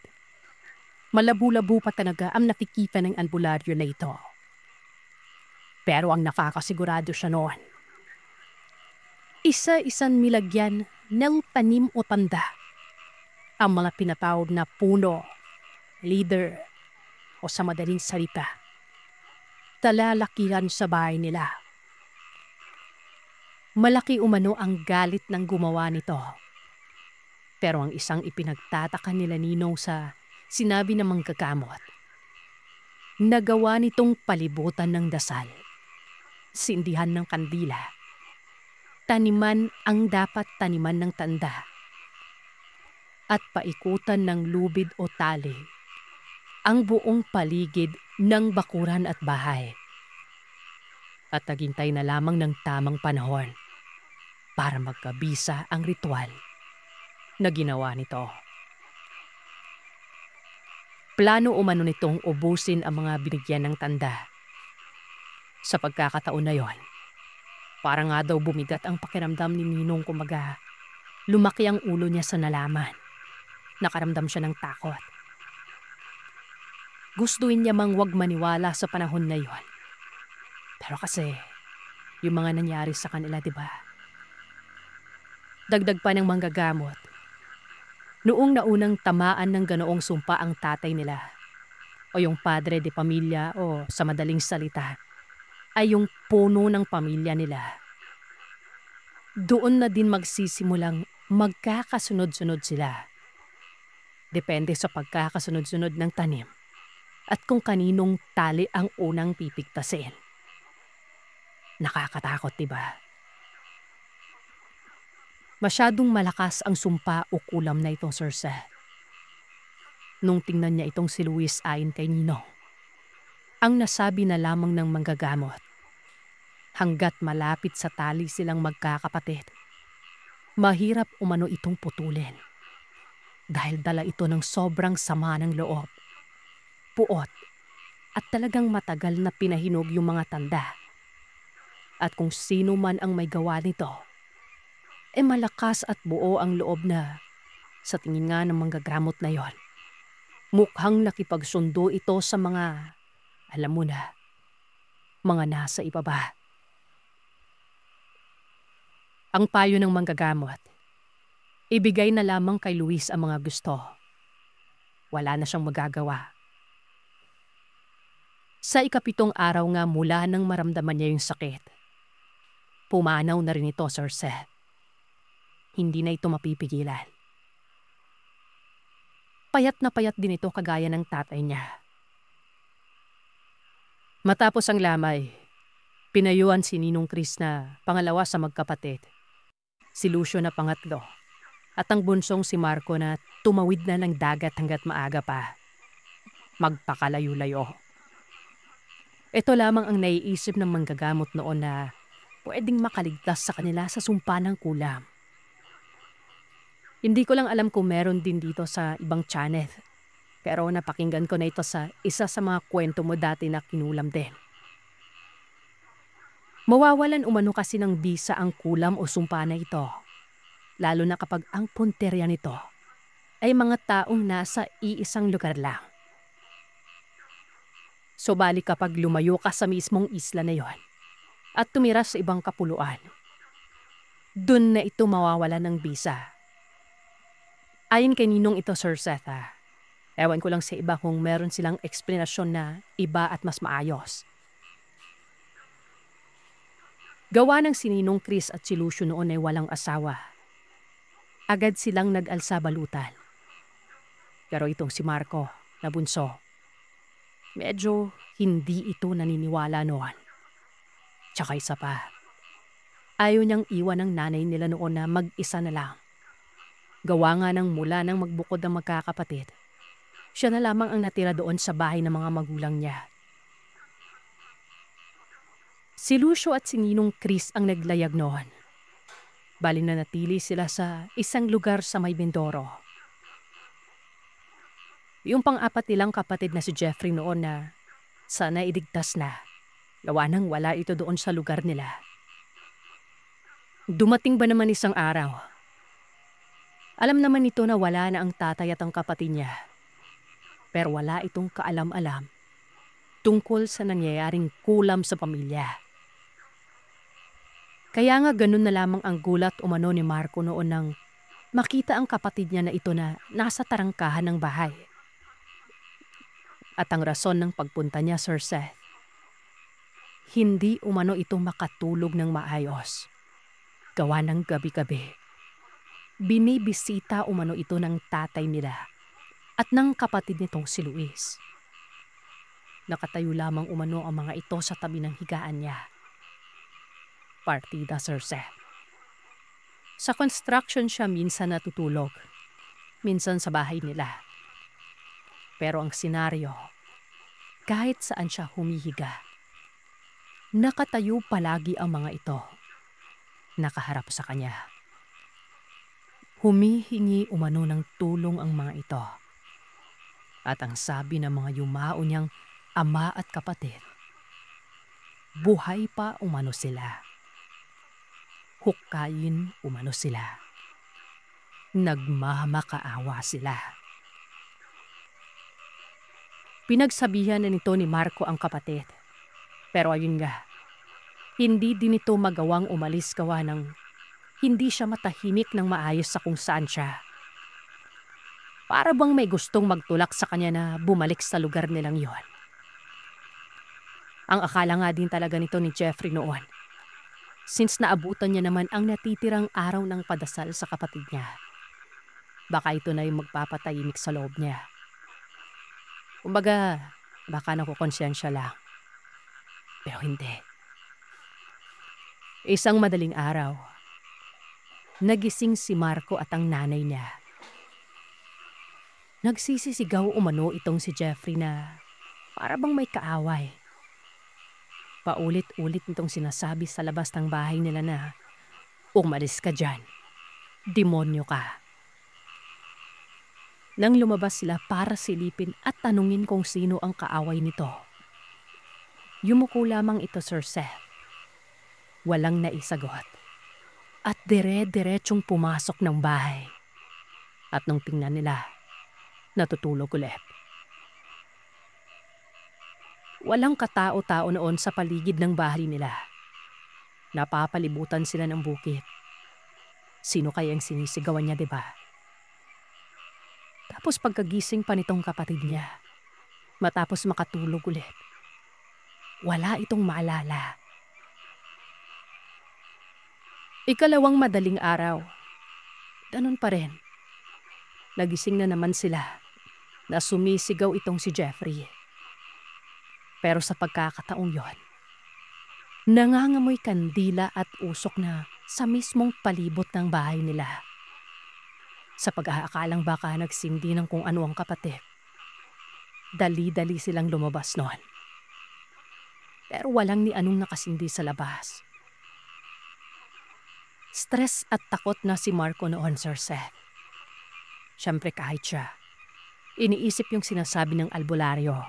malabu-labo pa talaga ang nakikita ng albularyo na ito. Pero ang nakakasigurado siya noon, isa-isang nilagyan ng tanim o tanda ang mga pinatawag na puno, leader, o sa madaling salita, talalakihan sa bahay nila. Malaki umano ang galit ng gumawa nito. Pero ang isang ipinagtataka nila Ninong sa sinabi ng manggagamot, nagawa nitong palibutan ng dasal, sindihan ng kandila, taniman ang dapat taniman ng tanda, at paikutan ng lubid o tali ang buong paligid ng bakuran at bahay. At naghintay na lamang ng tamang panahon para magkabisa ang ritual na ginawa nito. Plano umano nitong ubusin ang mga binigyan ng tanda. Sa pagkakataon na yon, para nga daw bumigat ang pakiramdam ni Ninong, kumaga lumaki ang ulo niya sa nalaman. Nakaramdam siya ng takot. Gustuin niya mang wag maniwala sa panahon na yon. Pero kasi, yung mga nangyari sa kanila, di ba? Dagdag pa ng manggagamot, noong naunang tamaan ng ganoong sumpa ang tatay nila, o yung padre de pamilya, o sa madaling salita, ay yung puno ng pamilya nila. Doon na din magsisimulang magkakasunod-sunod sila. Depende sa pagkakasunod-sunod ng tanim at kung kaninong tali ang unang pipigtasin. Nakakatakot, diba? Masyadong malakas ang sumpa o kulam na ito, Sir Seth. Nung tingnan niya itong si Luis ayon kay Ninong, ang nasabi na lamang ng manggagamot, hanggat malapit sa tali silang magkakapatid, mahirap umano itong putulin. Dahil dala ito ng sobrang sama ng loob, puot, at talagang matagal na pinahinog yung mga tanda. At kung sino man ang may gawa nito, malakas at buo ang loob na, sa tingin nga ng manggagamot na yon, mukhang nakipagsundo ito sa mga, alam mo na, mga nasa ibaba. Ang payo ng manggagamot, ibigay na lamang kay Luis ang mga gusto. Wala na siyang magagawa. Sa ikapitong araw nga mula nang maramdaman niya yung sakit, pumanaw na rin ito, Sir Seth. Hindi na ito mapipigilan. Payat na payat din ito kagaya ng tatay niya. Matapos ang lamay, pinayuan si Ninong Chris na pangalawa sa magkapatid, si Lucio na pangatlo, at ang bunsong si Marco na tumawid na ng dagat hanggat maaga pa. Magpakalayo-layo. Ito lamang ang naiisip ng manggagamot noon na pwedeng makaligtas sa kanila sa sumpa ng kulam. Hindi ko lang alam kung meron din dito sa ibang channel, pero napakinggan ko na ito sa isa sa mga kwento mo dati na kinulam din. Mawawalan umano kasi ng bisa ang kulam o sumpa na ito, lalo na kapag ang punterya nito ay mga taong nasa iisang lugar lang. So bali kapag lumayo ka sa mismong isla na yon at tumira sa ibang kapuluan, dun na ito mawawalan ng bisa. Ayon kay Ninong ito, Sir Seth, ewan ko lang sa iba kung meron silang eksplanasyon na iba at mas maayos. Gawa ng si Ninong Chris at si Lucio noon ay walang asawa. Agad silang nag-alsa balutan. Pero itong si Marco, na bunso, medyo hindi ito naniniwala noon. Tsaka isa pa, ayaw niyang iwan ng nanay nila noon na mag-isa na lang. Gawa nga ng mula nang magbukod ng magkakapatid, siya na lamang ang natira doon sa bahay ng mga magulang niya. Si Lucio at si Ninong Chris ang naglayag noon. Bali na natili sila sa isang lugar sa may Mindoro. Yung pang-apat nilang kapatid na si Jeffrey noon na sana idigtas na. Gawa nang wala ito doon sa lugar nila. Dumating ba naman isang araw? Alam naman ito na wala na ang tatay at ang kapatid niya. Pero wala itong kaalam-alam tungkol sa nangyayaring kulam sa pamilya. Kaya nga ganun na lamang ang gulat umano ni Marco noon nang makita ang kapatid niya na ito na nasa tarangkahan ng bahay. At ang rason ng pagpunta niya, Sir Seth, hindi umano ito makatulog ng maayos. Gawa ng gabi-gabi. Binibisita umano ito ng tatay nila at ng kapatid nitong si Luis. Nakatayo lamang umano ang mga ito sa tabi ng higaan niya. Partida, Sir Seth. Sa construction siya minsan natutulog, minsan sa bahay nila. Pero ang senaryo, kahit saan siya humihiga, nakatayo palagi ang mga ito, nakaharap sa kanya. Humihingi umano ng tulong ang mga ito. At ang sabi ng mga yumao niyang ama at kapatid, buhay pa umano sila. Hukayin umano sila. Nagmamakaawa sila. Pinagsabihan na nito ni Marco ang kapatid. Pero ayun nga, hindi din ito magawang umalis gawa ng hindi siya matahimik ng maayos sa kung saan siya. Para bang may gustong magtulak sa kanya na bumalik sa lugar nilang yon. Ang akala nga din talaga nito ni Jeffrey noon, since naabutan niya naman ang natitirang araw ng padasal sa kapatid niya. Baka ito na yung magpapatahimik sa loob niya. Kumbaga, baka nakukonsensya lang. Pero hindi. Isang madaling araw, nagising si Marco at ang nanay niya. Nagsisisigaw umano itong si Jeffrey na para bang may kaaway. Paulit-ulit nitong sinasabi sa labas ng bahay nila na, umalis ka dyan, demonyo ka. Nang lumabas sila para silipin at tanungin kung sino ang kaaway nito, yumuko lamang ito, Sir Seth. Walang naisagot. At dire-diretsong pumasok ng bahay. At nung tingnan nila, natutulog ulit. Walang katao-tao noon sa paligid ng bahay nila. Napapalibutan sila ng bukid. Sino kayang sinisigawan niya, diba? Tapos pagkagising pa nitong kapatid niya, matapos makatulog ulit, wala itong maalala. Ikalawang madaling araw, ganun pa rin. Nagising na naman sila na sumisigaw itong si Jeffrey. Pero sa pagkakataong yon, nangangamoy kandila at usok na sa mismong palibot ng bahay nila. Sa pag-aakalang baka nagsindi ng kung ano ang kapatid, dali-dali silang lumabas noon. Pero walang ni anong nakasindi sa labas. Stress at takot na si Marco noon, Sir Seth. Siyempre kahit siya, iniisip yung sinasabi ng albularyo.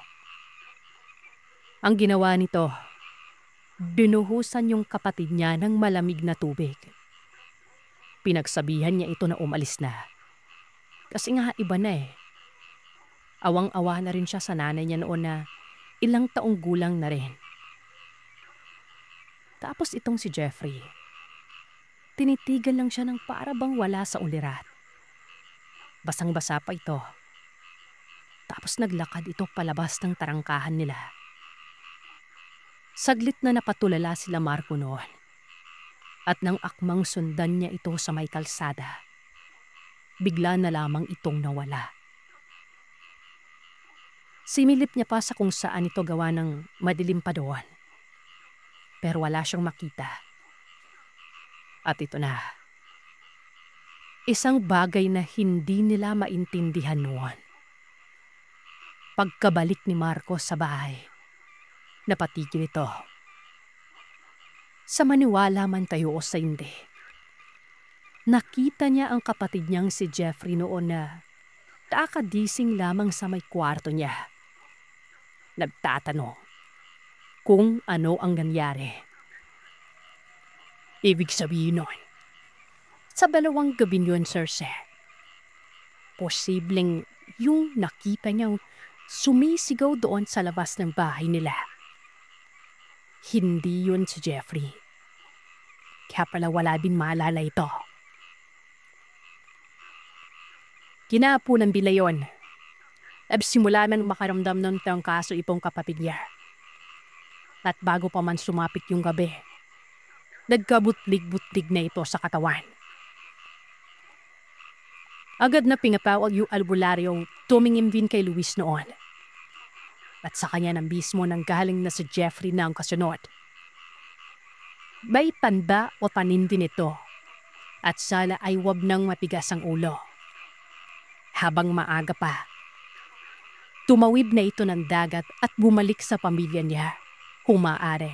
Ang ginawa nito, binuhusan yung kapatid niya ng malamig na tubig. Pinagsabihan niya ito na umalis na. Kasi nga iba na eh. Awang-awa na rin siya sa nanay niya noon na ilang taong gulang na rin. Tapos itong si Jeffrey, tinitigan lang siya ng para bang wala sa ulirat. Basang-basa pa ito. Tapos naglakad ito palabas ng tarangkahan nila. Saglit na napatulala sila Marco noon. At nang akmang sundan niya ito sa may kalsada, bigla na lamang itong nawala. Similip niya pa sa kung saan ito gawa ng madilim pa doon. Pero wala siyang makita. At ito na. Isang bagay na hindi nila maintindihan noon. Pagkabalik ni Marcos sa bahay, napatigil ito. Sa maniwala man tayo o sa hindi, nakita niya ang kapatid niyang si Jeffrey noon na nakadising lamang sa may kwarto niya. Nagtatanong kung ano ang nangyari. Ibig sabihin nun, sa 2 gabi yun, Sir Seth, posibleng yung nakita niyang sumisigaw doon sa labas ng bahay nila. Hindi yun si Jeffrey. Kaya pala wala din maalala ito. Kinapo ng bila yun. Simula nang makaramdam ng trangkaso ipong kapatid niya. At bago pa man sumapit yung gabi, nagkabutlig-butlig na ito sa katawan. Agad na pingapawal yung albularyo tumingin din kay Luis noon. At sa kanya nang mismo nang galing na si Jeffrey na ang kasunod. May tanda o tanin din ito at sala ay wag nang matigas ang ulo. Habang maaga pa, tumawid na ito ng dagat at bumalik sa pamilya niya kung maaari.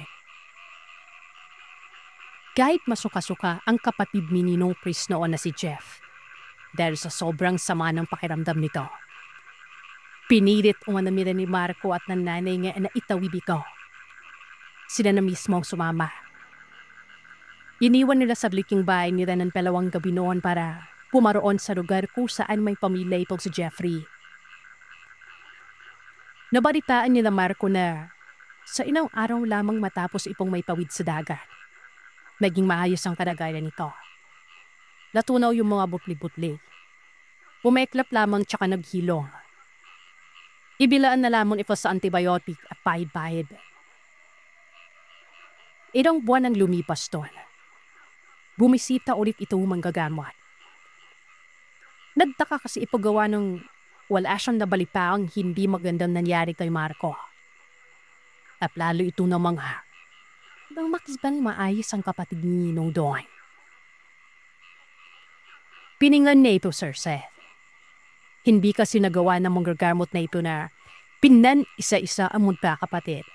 Kahit masuka-suka ang kapatid ni Ninong Chris noon na si Jeff dahil sa sobrang sama ng pakiramdam nito. Pinilit umanamira ni Marco at ng nanay niya na itawid ito. Sila na mismo ang sumama. Iniwan nila sa bliking bahay nila ng 2 gabi noon para pumaroon sa lugar kung saan may pamilya itong si Jeffrey. Nabalitaan nila Marco na sa ilang araw lamang matapos ipong may pawid sa dagat, naging maayos ang kalagayan nito. Natunaw yung mga butli-butli. Pumeklap lamang tsaka naghilong. Ibilaan na lamang ito sa antibiotic at pahid-pahid. Ilang buwan ang lumipas doon. Bumisita ulit ito manggagamot. Nagtaka kasi ipagawa ng wala siyang nabalipaang hindi magandang nangyari kay Marco. At lalo ito namang nang makisbang maayos ang kapatid ni Ninong doon. Pininggan niya ito, Sir Seth. Hindi kasi nagawa ng manggagamot na ito na pinan isa-isa ang magkakapatid.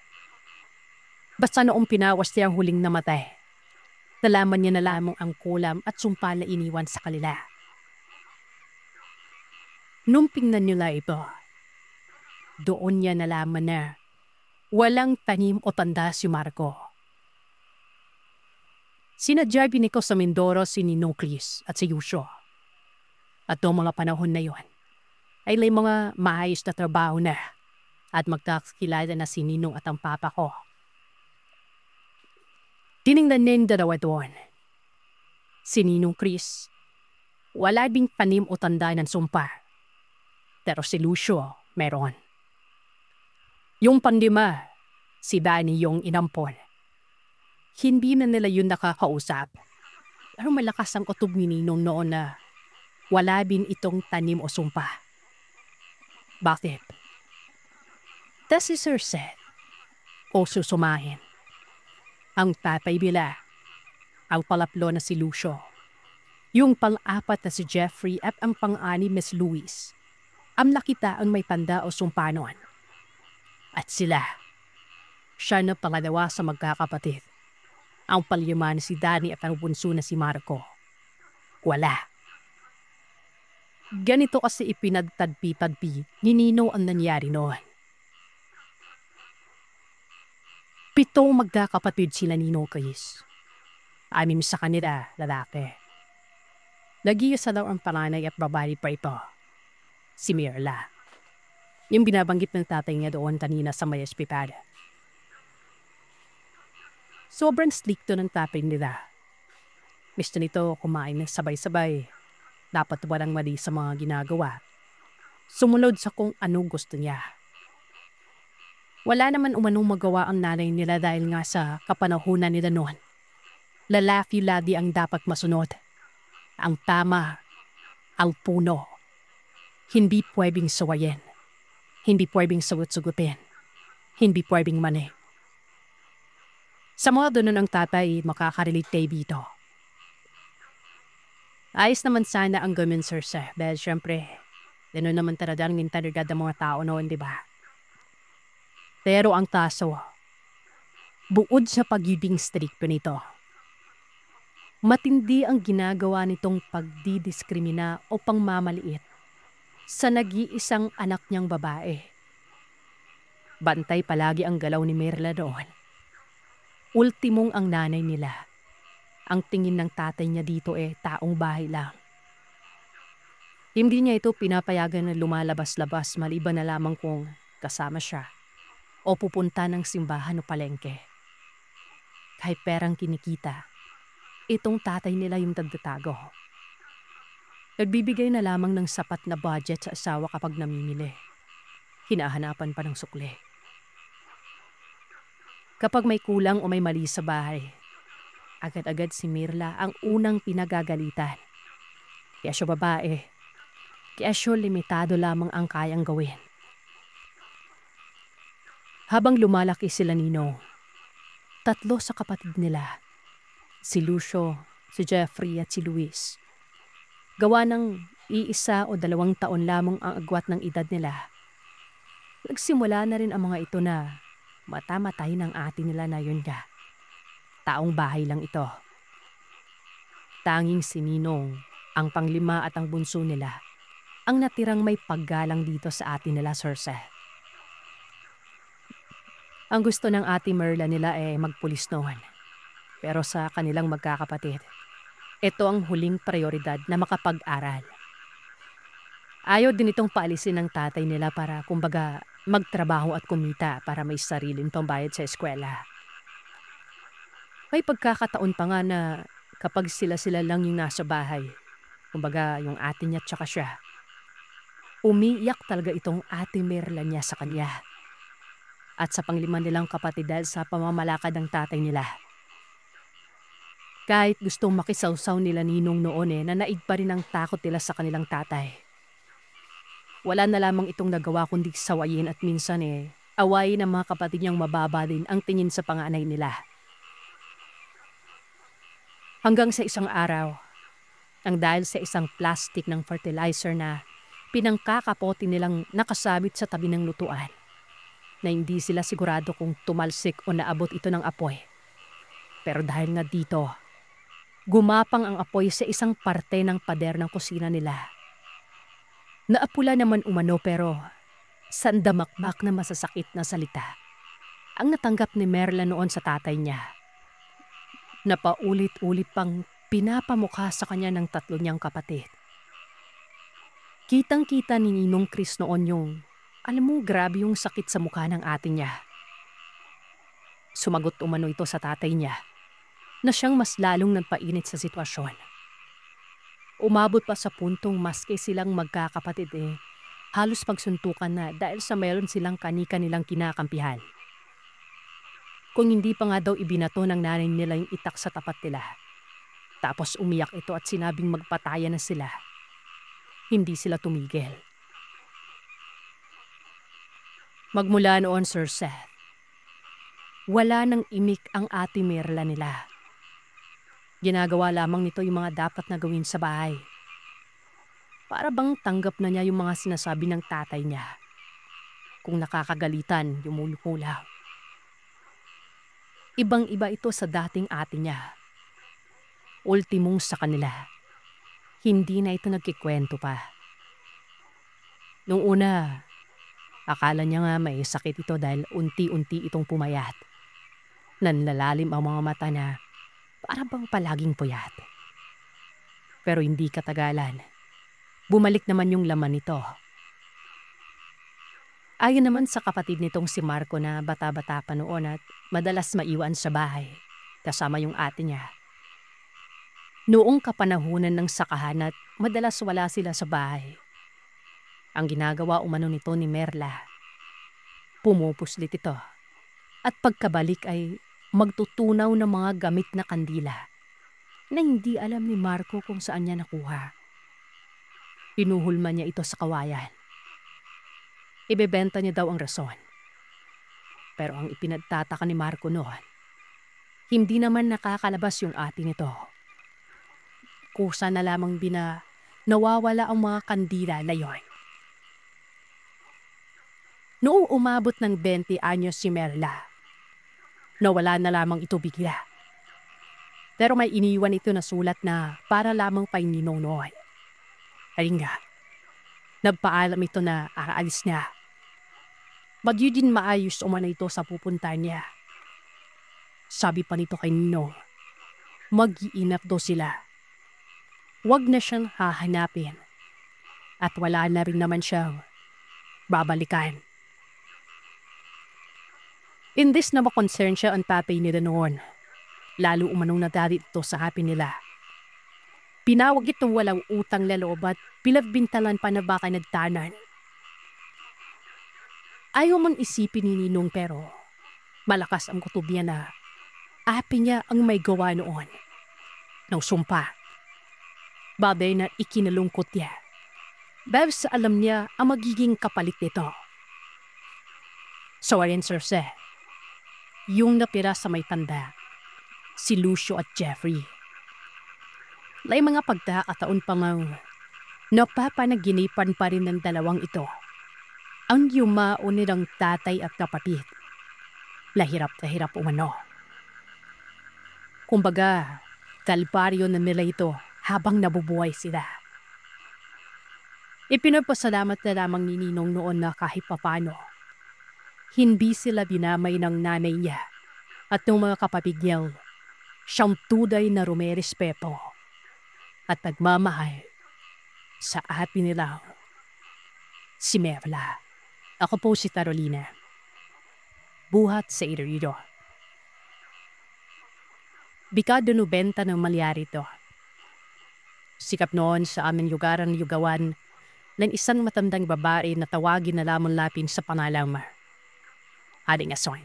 Basta noong pinawas niya ang huling namatay, nalaman niya na lamang ang kulam at sumpa na iniwan sa kanila. Nung tingnan nila ito, doon niya nalaman na walang tanim o tanda si Marco. Sinadya biniko sa Mindoro si Ninong Chris at si Yusho. At noong mga panahon na yon, ay may mga maayos na trabaho na at magkakilala na si Ninong at ang papa ko. Tiningnan din dalawa doon. Si Ninong Chris, wala ding tanim o tanda ng sumpa. Pero si Lucio, meron. Yung pandima, si Danny yung inampon. Hindi na nila yun nakakausap. Pero malakas ang kutob ni Ninong noon na wala din itong tanim o sumpa. Bakit? Tas si Sir Seth, o susumahin. Ang tatay bila, ang palaplo na si Lucio. Yung pang-4 na si Jeffrey at ang pang-6 Miss Louise. Ang nakita ang may tanda o sumpa noon. At sila, siya na pangalawa sa magkakapatid. Ang palyaman si Danny at ang bunso na si Marco. Wala. Ganito kasi ipinagtagpi-tagpi ni Nino ang nangyari noon. 7 magkakapatid sila Ninong Chris. 6 sa kanila, lalaki. Nag-iisa daw ang panganay at babae pa ito. Si Mirla. Yung binabanggit ng tatay niya doon kanina sa may ospital. Sobrang stricto ng tatay nila. Gusto nito kumain ng sabay-sabay. Dapat walang mali sa mga ginagawa. Sumunod sa kung anong gusto niya. Wala naman umanong magawa ang nanay nila dahil nga sa kapanahunan nila noon. Lalaki lagi ang dapat masunod. Ang tama, Ang puno. Hindi pwedeng sawayin. Hindi pwedeng sagot-sagutin. Hindi pwedeng mani. Sa modo nun ang tatay makakarelate tayo dito. Ayos naman sana ang gawin, Sir Seth. Dahil syempre, gano'n naman talaga ang mentalidad ng mga tao noon, di ba? Pero ang kaso, buod sa pagiging stricto nito, matindi ang ginagawa nitong pagdidiskrimina o pangmamaliit sa nag-iisang anak niyang babae. Bantay palagi ang galaw ni Merla doon. Ultimong ang nanay nila. Ang tingin ng tatay niya dito taong bahay lang. Hindi niya ito pinapayagan na lumalabas-labas maliban na lamang kung kasama siya o pupunta ng simbahan o palengke. Kahit perang kinikita, itong tatay nila yung nagtatago. Nagbibigay na lamang ng sapat na budget sa asawa kapag namimili. Hinahanapan pa ng sukli. Kapag may kulang o may mali sa bahay, agad-agad si Mirla ang unang pinagagalitan. Kaya siya babae. Kaya siya limitado lamang ang kayang gawin. Habang lumalaki sila Ninong, 3 sa kapatid nila, si Lucio, si Jeffrey at si Luis. Gawa ng 1 o 2 taon lamang ang agwat ng edad nila. Nagsimula na rin ang mga ito na matamatay ng ate nila na yun ka. Taong bahay lang ito. Tanging si Ninong, ang panglima at ang bunso nila, ang natirang may paggalang dito sa ate nila, Sir Seth. Ang gusto ng ate Merla nila magpulis noon. Pero sa kanilang magkakapatid, ito ang huling prioridad na makapag-aral. Ayaw din itong paalisin ng tatay nila para kumbaga magtrabaho at kumita para may sariling pambayad sa eskwela. May pagkakataon pa nga na kapag sila-sila lang yung nasa bahay, kumbaga yung ate niya at saka siya, umiiyak talaga itong ate Merla niya sa kanya. At sa panglima nilang kapatid dahil sa pamamalakad ng tatay nila. Kahit gustong makisawsaw nila Ninong noon na naig pa rin ang takot nila sa kanilang tatay. Wala na lamang itong nagawa kundi sawayin at minsan awayin ng mga kapatid niyang mababa din ang tingin sa panganay nila. Hanggang sa isang araw, ang dahil sa isang plastic ng fertilizer na pinangkakapote nilang nakasabit sa tabi ng lutuan, na hindi sila sigurado kung tumalsik o naabot ito ng apoy. Pero dahil nga dito, gumapang ang apoy sa isang parte ng pader ng kusina nila. Naapula naman umano pero sandamakmak na masasakit na salita ang natanggap ni Merla noon sa tatay niya. Napaulit-ulit pang pinapamukha sa kanya ng 3 niyang kapatid. Kitang-kita ni Ninong Chris noon yung alam mo, grabe yung sakit sa mukha ng ate niya. Sumagot umano ito sa tatay niya na siyang mas lalong nagpainit sa sitwasyon. Umabot pa sa puntong maski silang magkakapatid halos pagsuntukan na dahil sa mayroon silang kani-kanilang kinakampihan. Kung hindi pa nga daw ibinato ng nanay nila yung itak sa tapat nila. Tapos umiyak ito at sinabing magpataya na sila. Hindi sila tumigil. Magmula noon, Sir Seth, wala nang imik ang ate Merla nila. Ginagawa lamang nito yung mga dapat na gawin sa bahay. Para bang tanggap na niya yung mga sinasabi ng tatay niya. Kung nakakagalitan, yumulukula. Ibang-iba ito sa dating ate niya. Ultimong sa kanila. Hindi na ito nagkikwento pa. Nung una, akala niya nga may sakit ito dahil unti-unti itong pumayat. Nanlalalim ang mga mata na para bang palaging puyat. Pero hindi katagalan. Bumalik naman yung laman nito. Ayon naman sa kapatid nitong si Marco na bata-bata pa noon at madalas maiwan sa bahay kasama yung ate niya. Noong kapanahunan ng sakahan at madalas wala sila sa bahay. Ang ginagawa umano nito ni Merla, pumupuslit ito at pagkabalik ay magtutunaw ng mga gamit na kandila na hindi alam ni Marco kung saan niya nakuha. Pinuhulma niya ito sa kawayan. Ibebenta niya daw ang rason. Pero ang ipinagtataka ni Marco noon, hindi naman nakakalabas yung ate nito. Kusa na lamang nawawala ang mga kandila na yon. Noong umabot ng 20 anyos si Merla, nawala na lamang ito bigla. Pero may iniwan ito na sulat na para lamang kay Ninong noon. Ayun nga, nagpaalam ito na aalis na. Bagyo din maayos umana ito sa pupunta niya. Sabi pa nito kay Ninong, mag-iinap daw sila. Huwag na siyang hahanapin. At wala na rin naman siyang babalikan. Indis na makoncern siya ang tatay nila noon. Lalo umanong nadari ito sa happy nila. Pinawag itong walang utang na loob at pinagbintalan pa na baka nagtanan. Ayaw man isipin ni Ninong pero malakas ang kutob niya na api niya ang may gawa noon. Nang sumpa. Bagay na ikinalungkot niya. Dahil sa alam niya ang magiging kapalit nito. So ayun Sir Se, yung napira sa may tanda, si Lucio at Jeffrey. May mga pagkakataon pa mang napapanaginipan pa rin ng dalawang ito. Ang yumao nilang tatay at kapatid. Lahirap na hirap umano. Kumbaga, kalbaryo na nila ito habang nabubuhay sila. Ipinapasalamat na lamang ni Ninong noon na kahit papano, hindi sila binamay ng nanay niya at ng mga kapatid niya. Siyang tunay na rumerespeto at nagmamahal sa ate nila, si Merla. Ako po si Carolina. Buhat sa Iloilo. Bikado 90 ng malyari ito. Sikap noon sa aming lugar ang yugawan ng isang matandang babae na tawagin na lamang lapin sa pangalang Aling Asoy.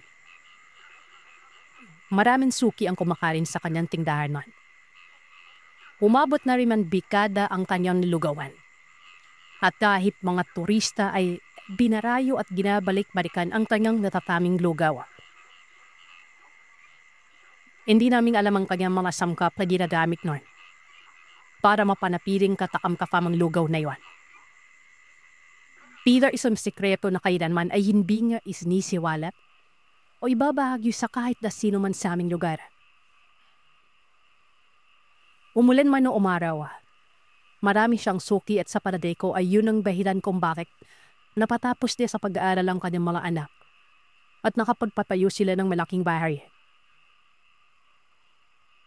Maraming suki ang kumakain sa kanyang tindahan noon. Umabot na rin man bikada ang kanyang lugawan. At kahit mga turista ay binarayo at ginabalik-balikan ang kanyang natataming lugaw. Hindi namin alam ang kanyang mga samkap na ginagamit noon para mapanapiling katakam-kafamang lugaw na yon. Tila isang sikreto na kailanman ay hindi nga isinisiwalat o ibabahagyo sa kahit na sino man sa aming lugar. Umulan man o umaraw, marami siyang suki at sa panaday ko ay yun ang dahilan kung bakit napatapos niya sa pag-aaral ang kanyang mga anak at nakapagpatayo sila ng malaking bahay.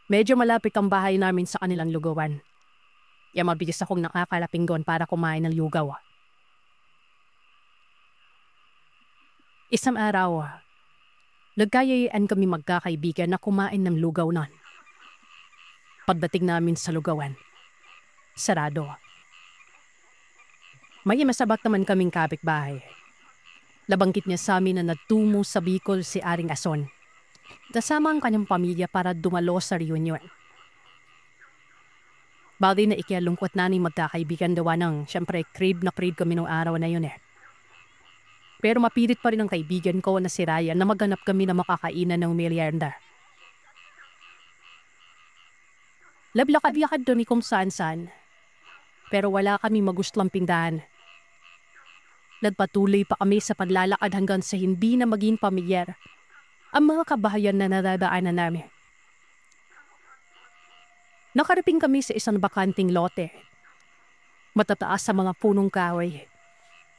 Medyo malapit ang bahay namin sa kanilang lugawan. Kaya mabilis akong nakakalaping doon para kumain ng lugaw. Isang araw, nagkayayaan kami magkakaibigan na kumain ng lugaw nun. Pagdating namin sa lugawan, sarado. May masabak naman kaming kapitbahay. Labangkit niya sa amin na nagtungo sa Bicol si Aring Ason. Kasama ang kanyang pamilya para dumalo sa reunion. Bali na ikialungkot na ni magkakaibigan dawa ng syempre crib na crib kami nung araw na yun eh. Pero mapilit pa rin ang kaibigan ko na si Ryan na maghanap kami na makakainan ng merienda. Lablakad-lakad doon kung saan-saan. Pero wala kami magustlang pindahan. Nagpatuloy pa kami sa paglalakad hanggang sa hindi na maging pamilyar ang mga kabahayan na nadadaanan namin. Nakarating kami sa isang bakanting lote. Matataas sa mga punong kahoy.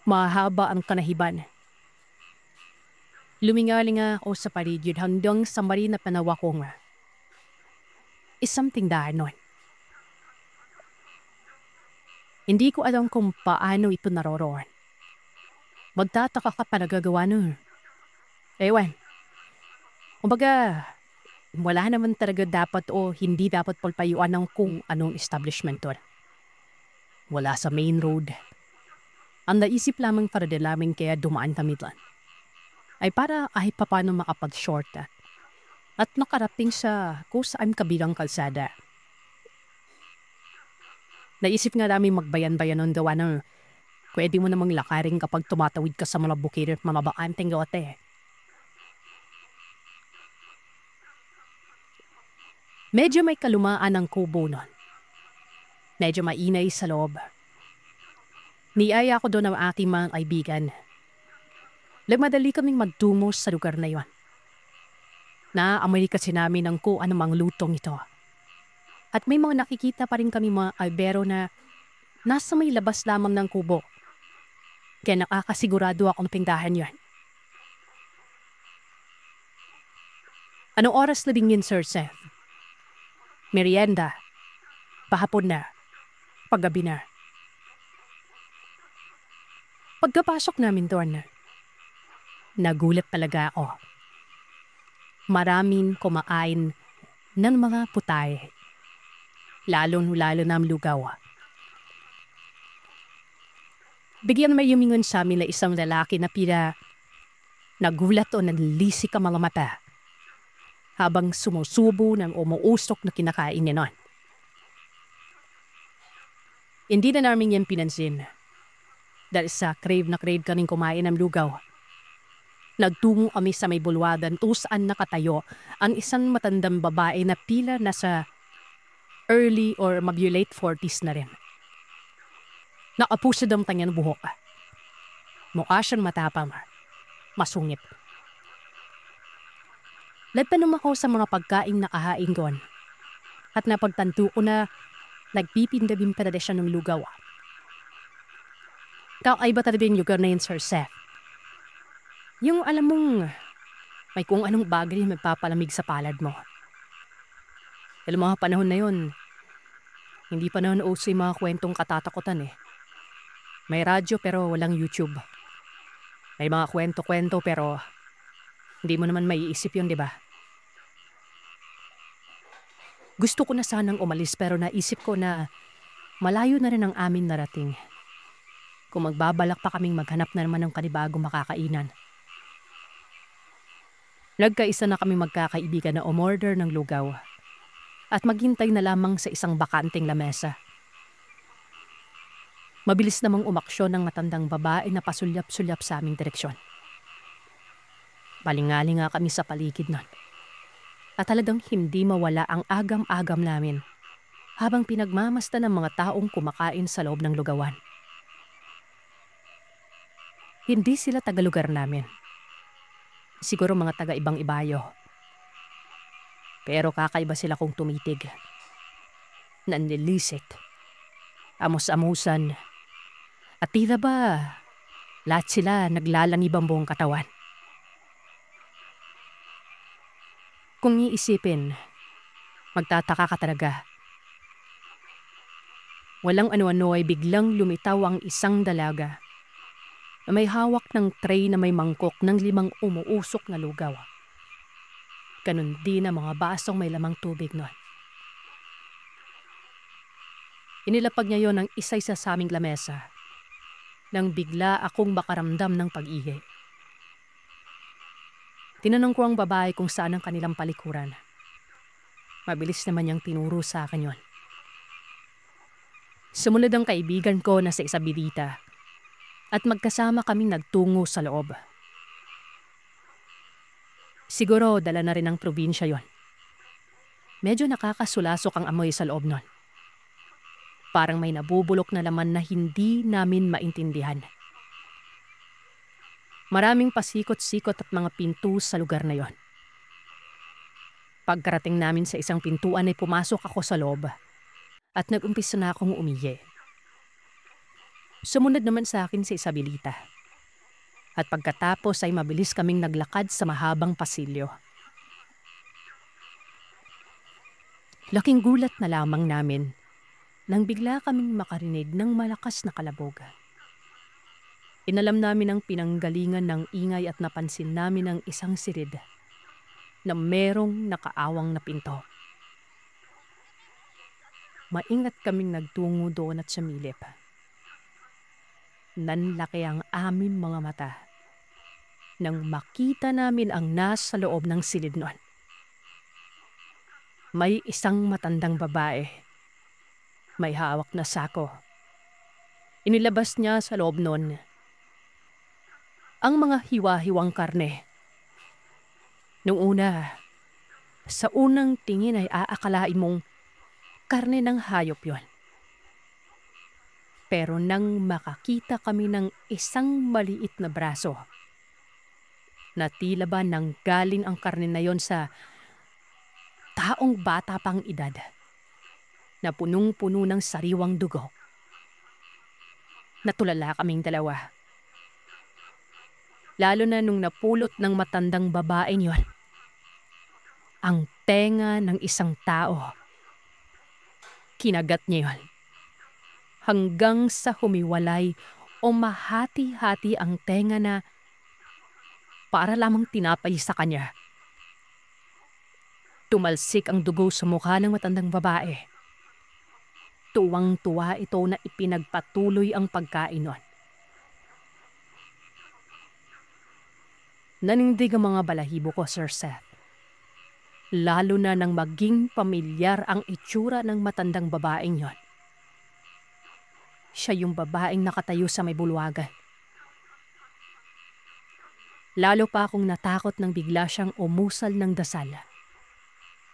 Mahaba ang kanahiban. Lumingalinga ako sa paligid hanggang sa marina panawa ko nga. Isang tindahan nun. Hindi ko alam kung paano ito naroroon. Magtataka ka pa nagagawa nun. Ewan. Kumbaga, wala naman talaga dapat o hindi dapat palpayuan ng kung anong establishment to. Wala sa main road. Ang naisip lamang para lamang kaya dumaan kami doon ay para kahit papano makapag-shortcut at nakarating sa kung saan kabilang kalsada. Naisip nga namin magbayan-bayan ng gawa ng pwede mo namang lakarin kapag tumatawid ka sa mga bukid at mga bakanteng lote. Medyo may kalumaan ang kubo nun. Medyo mainay sa loob. Niyaya ko doon ang aking mga kaibigan. Nagmadali kaming magtungo sa lugar na yon. Naaamoy kasi namin ang kung anumang lutong ito. At may mga nakikita pa rin kami mga albero na nasa may labas lamang ng kubo. Kaya nakakasigurado akong pindahan yan. Anong oras na din yun, Sir Seth? Merienda. Pahapon na. Paggabi na. Pagkapasok namin doon, nagulat talaga ako. Maraming kumain ng mga putay. Lalo na ang lugaw. Bigyan may yumingon sa amin na isang lalaki na pila nagulat o nanlisik ang mga mata habang sumusubo ng umuusok na kinakain niya nun. Hindi na namin yan pinansin dahil sa crave na crave kaming kumain ng lugaw. Nagtungo kami sa may bulwadan kung saan nakatayo ang isang matandang babae na pila nasa early or late 40s na rin. Nakapusad ang kanyang buhok. Mukha siyang matapang. Masungit. Nagtanong ako sa mga pagkaing nakahain doon at napagtanto ko na nagpipindabing pa siya ng lugaw. Kakaiba talaga yung lugar na yun, Sir Seth. Yung alam mong may kung anong bagay na magpapalamig sa palad mo. Dahil mga panahon na yun, hindi pa na nauso yung mga kwentong katatakutan eh. May radyo pero walang YouTube. May mga kwento-kwento pero hindi mo naman maiisip yun, di ba? Gusto ko na sanang umalis pero naisip ko na malayo na rin ang amin narating. Kung magbabalak pa kaming maghanap na naman ng kanibagong makakainan. Nagkaisa na kami magkakaibigan na umorder ng lugaw at maghintay na lamang sa isang bakanteng lamesa. Mabilis namang umaksyon ng matandang babae na pasulyap-sulyap sa aming direksyon. Palingali nga kami sa paligid nun. At talagang hindi mawala ang agam-agam namin habang pinagmamasta ng mga taong kumakain sa loob ng lugawan. Hindi sila taga-lugar namin. Siguro mga taga-ibang ibayo. Pero kakaiba sila kung tumitig. Nanlilisik. Amos-amusan. At tila ba, lahat sila naglalangib ang buong katawan. Kung iisipin, magtataka ka talaga. Walang ano-ano ay biglang lumitaw ang isang dalaga na may hawak ng tray na may mangkok ng 5 umuusok na lugaw. Ganun din ang mga basong may lamang tubig nun. Inilapag niya yon ng isa-isa sa aming lamesa nang bigla akong makaramdam ng pag-ihi. Tinanong ko ang babae kung saan ang kanilang palikuran. Mabilis naman niyang tinuro sa akin yon. Sumunod ang kaibigan ko na sa Isabelita at magkasama kaming nagtungo sa loob. Siguro dala na rin ng probinsya yon. Medyo nakakasulasok ang amoy sa loob nun. Parang may nabubulok na laman na hindi namin maintindihan. Maraming pasikot-sikot at mga pinto sa lugar na yon. Pagkarating namin sa isang pintuan ay pumasok ako sa loob at nag-umpisa na akong umihi. Sumunod naman sa akin si Isabelita. At pagkatapos ay mabilis kaming naglakad sa mahabang pasilyo. Laking gulat na lamang namin nang bigla kaming makarinig ng malakas na kalabog. Inalam namin ang pinanggalingan ng ingay at napansin namin ang isang sirid na merong nakaawang na pinto. Maingat kaming nagtungo doon at sumilip. Nanlaki ang aming mga mata nang makita namin ang nasa loob ng silid nun. May isang matandang babae May hawak na sako. Inilabas niya sa loob nun ang mga hiwa-hiwang karne. Nung una, sa unang tingin ay aakalain mong karne ng hayop yon. Pero nang makakita kami ng isang maliit na braso, na tila ba nang galing ang karne na yon sa taong bata pang edad, na punong-puno ng sariwang dugo, natulala kaming dalawa. Lalo na nung napulot ng matandang babaeng yon ang tenga ng isang tao. Kinagat niya yon hanggang sa humiwalay o mahati-hati ang tenga na para lamang tinapay sa kanya. Tumalsik ang dugo sa mukha ng matandang babae. Tuwang-tuwa ito na ipinagpatuloy ang pagkain nun. Nanindig ang mga balahibo ko, Sir Seth. Lalo na nang maging pamilyar ang itsura ng matandang babaeng yon. Siya yung babaeng nakatayo sa may bulwagan. Lalo pa akong natakot nang bigla siyang umusal ng dasal,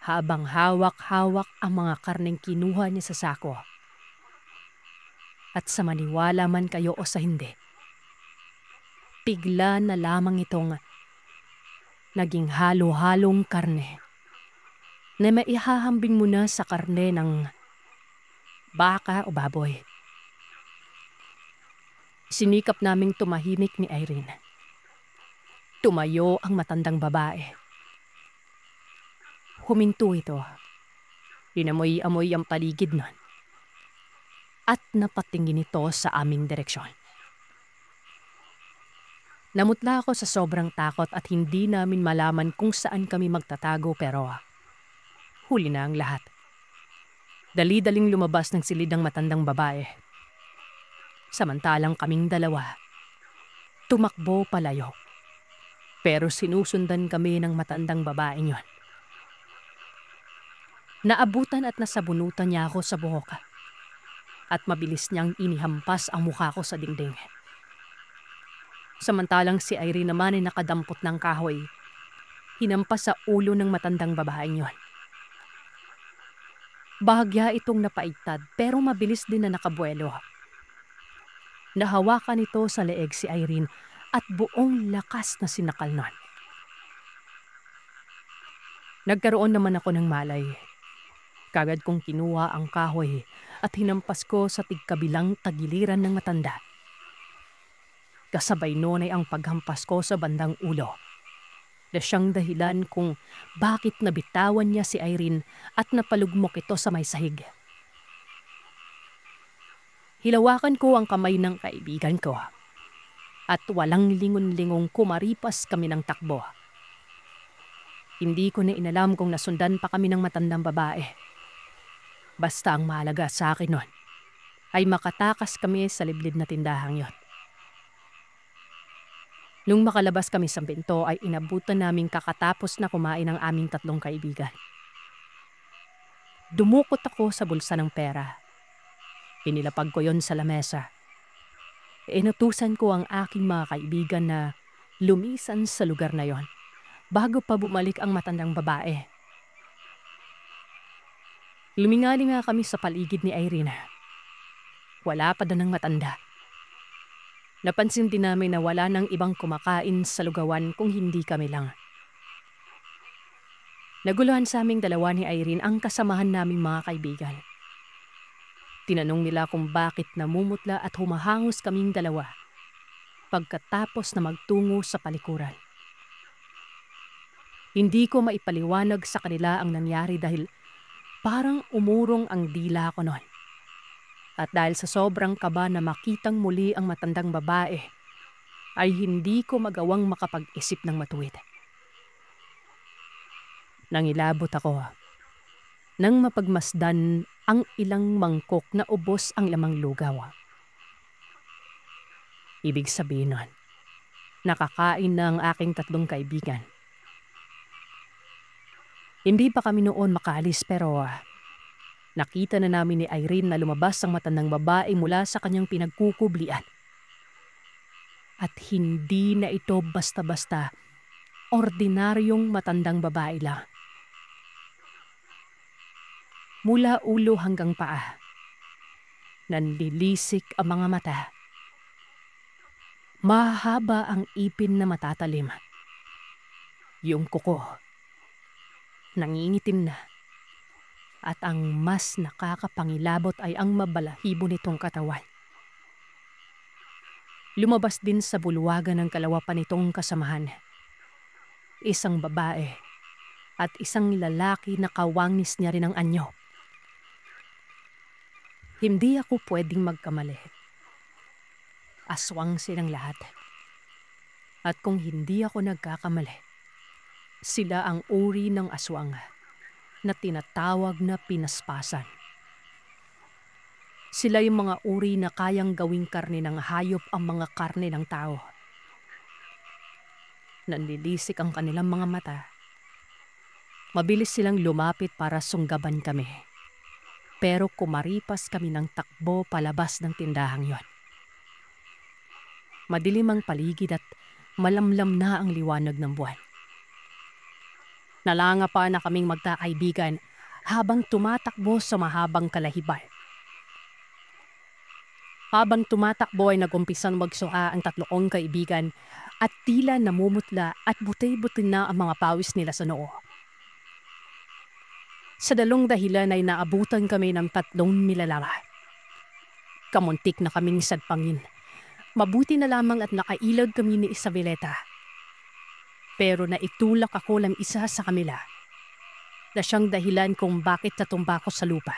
habang hawak-hawak ang mga karneng kinuha niya sa sako. At sa maniwala man kayo o sa hindi, bigla na lamang itong naging halo-halong karne na maihahambing mo na sa karne ng baka o baboy. Sinikap naming tumahimik ni Irene. Tumayo ang matandang babae. Huminto ito. Inamoy-amoy ang paligid nun. At napatingin ito sa aming direksyon. Namutla ako sa sobrang takot at hindi namin malaman kung saan kami magtatago, pero huli na ang lahat. Dali-daling lumabas ng silid ang matandang babae. Samantalang kaming dalawa, tumakbo palayo. Pero sinusundan kami ng matandang babaeng yon. Naabutan at nasabunutan niya ako sa buhok. At mabilis niyang inihampas ang mukha ko sa dingding. Samantalang si Irene naman ay nakadampot ng kahoy. Hinampas sa ulo ng matandang babaeng yon. Bahagya itong napaigtad pero mabilis din na nakabuelo. Nahawakan ito sa leeg si Irene at buong lakas na sinakal nun. Nagkaroon naman ako ng malay. Kagad kong kinuha ang kahoy at hinampas ko sa tigkabilang tagiliran ng matanda. Kasabay noon ay ang paghampas ko sa bandang ulo, na siyang dahilan kung bakit nabitawan niya si Irene at napalugmok ito sa may sahig. Hilawakan ko ang kamay ng kaibigan ko at walang lingon-lingong kumaripas kami ng takbo. Hindi ko na inalam kung nasundan pa kami ng matandang babae. Basta ang mahalaga sa akin nun ay makatakas kami sa liblib na tindahang yon. Nung makalabas kami sa pinto ay inabutan naming kakatapos na kumain ang aming tatlong kaibigan. Dumukot ako sa bulsa ng pera. Pinilapag ko yon sa lamesa. Inutusan ko ang aking mga kaibigan na lumisan sa lugar na yon bago pa bumalik ang matandang babae. Lumingali nga kami sa paligid ni Irene. Wala pa doon ang matanda. Napansin din namin na wala nang ibang kumakain sa lugawan kung hindi kami lang. Naguluhan sa aming dalawa ni Irene ang kasamahan naming mga kaibigan. Tinanong nila kung bakit namumutla at humahangos kaming dalawa pagkatapos na magtungo sa palikuran. Hindi ko maipaliwanag sa kanila ang nangyari dahil parang umurong ang dila ko noon. At dahil sa sobrang kaba na makitang muli ang matandang babae, ay hindi ko magawang makapag-isip ng matuwid. Nangilabot ako nang mapagmasdan ang ilang mangkok na ubos ang lamang lugaw. Ibig sabihin nun, nakakain na ang aking tatlong kaibigan. Hindi pa kami noon makaalis pero Nakita na namin ni Irene na lumabas ang matandang babae mula sa kanyang pinagkukublian. At hindi na ito basta-basta ordinaryong matandang babae lang. Mula ulo hanggang paa, nanlilisik ang mga mata. Mahaba ang ipin na matatalim. Yung kuko, nangingitim na. At ang mas nakakapangilabot ay ang mabalahibo nitong katawan. Lumabas din sa bulwagan ng kalawapan nitong kasamahan. Isang babae at isang lalaki na kawangis niya rin ang anyo. Hindi ako pwedeng magkamali. Aswang silang lahat. At kung hindi ako nagkakamali, sila ang uri ng aswang na tinatawag na pinaspasan. Sila yung mga uri na kayang gawing karne ng hayop ang mga karne ng tao. Nanlilisik ang kanilang mga mata. Mabilis silang lumapit para sunggaban kami. Pero kumaripas kami ng takbo palabas ng tindahang yon. Madilim ang paligid at malamlam na ang liwanag ng buwan. Nalanga pa na kaming magkakaibigan habang tumatakbo sa mahabang kalahiban. Habang tumatakbo ay nagumpisang magsuka ang tatlong kaibigan at tila namumutla at butay-butin na ang mga pawis nila sa noo. Sa dalong dahilan ay naabutan kami ng 3 nilalara. Kamuntik na kaming sadpangin. Mabuti na lamang at nakailag kami ni Isabeleta. Pero naitulak ako ng isa sa kanila na siyang dahilan kung bakit natumba ko sa lupa.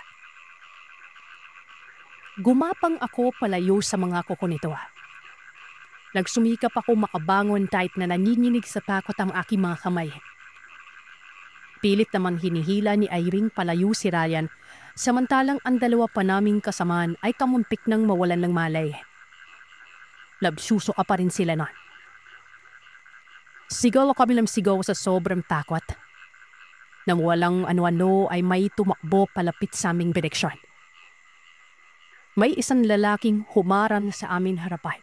Gumapang ako palayo sa mga kuko nito. Nagsumikap ako makabangon kahit na nanginginig sa takot ang aking mga kamay. Pilit naman hinihila ni Irene palayo si Ryan, samantalang ang dalawa pa naming kasamaan ay kamuntik nang mawalan ng malay. Labsuso ka pa rin sila na. Sigaw kami ng sigaw sa sobrang takot. Nang walang ano-ano ay may tumakbo palapit sa aming direksyon. May isang lalaking humarang sa amin harapan.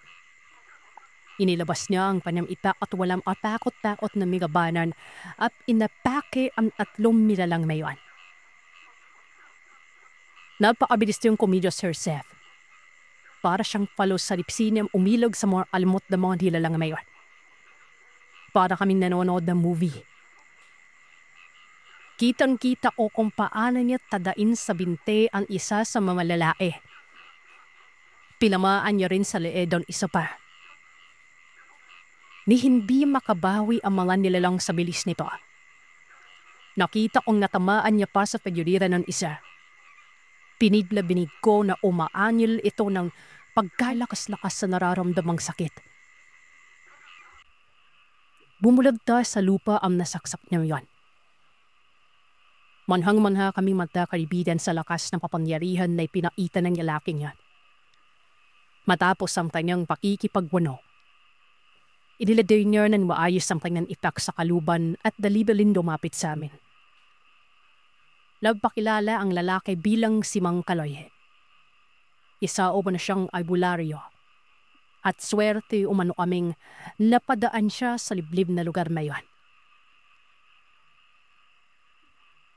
Inilabas niya ang kanyang itak at walang atakot-takot na migabanan at inapake ang 3 nilalang na iyon. Napakabilis yung kumilos herself. Para siyang palos sa lipsiniyang umilog sa mga almot na mga nilalang na iyon. Para kaming nanonood ng movie. Kitang-kita ko kung paano niya tadain sa binte ang isa sa mga lalaki. Pinamaan niya rin sa leeg ang isa pa. Ni hindi makabawi ang mga nilalang sa bilis nito. Nakita kong natamaan niya pa sa pagyuriran ng isa. Pinidla-binig ko na umaanil ito ng pagkalakas-lakas sa nararamdamang sakit. Bumulagta sa lupa ang nasaksak niya yon. Manhang-manha kaming magkakaibigan sa lakas ng kapangyarihan na ipinaita ng lalaking yan. Matapos ang kanyang pakikipagwano, iniladay niya ng maayos ang kanyang itak sa kaluban at dalibalin lumapit sa amin. Nagpakilala ang lalaki bilang si Mang Kaloy. Isa o na siyang albularyo. At swerte umano kaming napadaan siya sa liblib na lugar na iyon.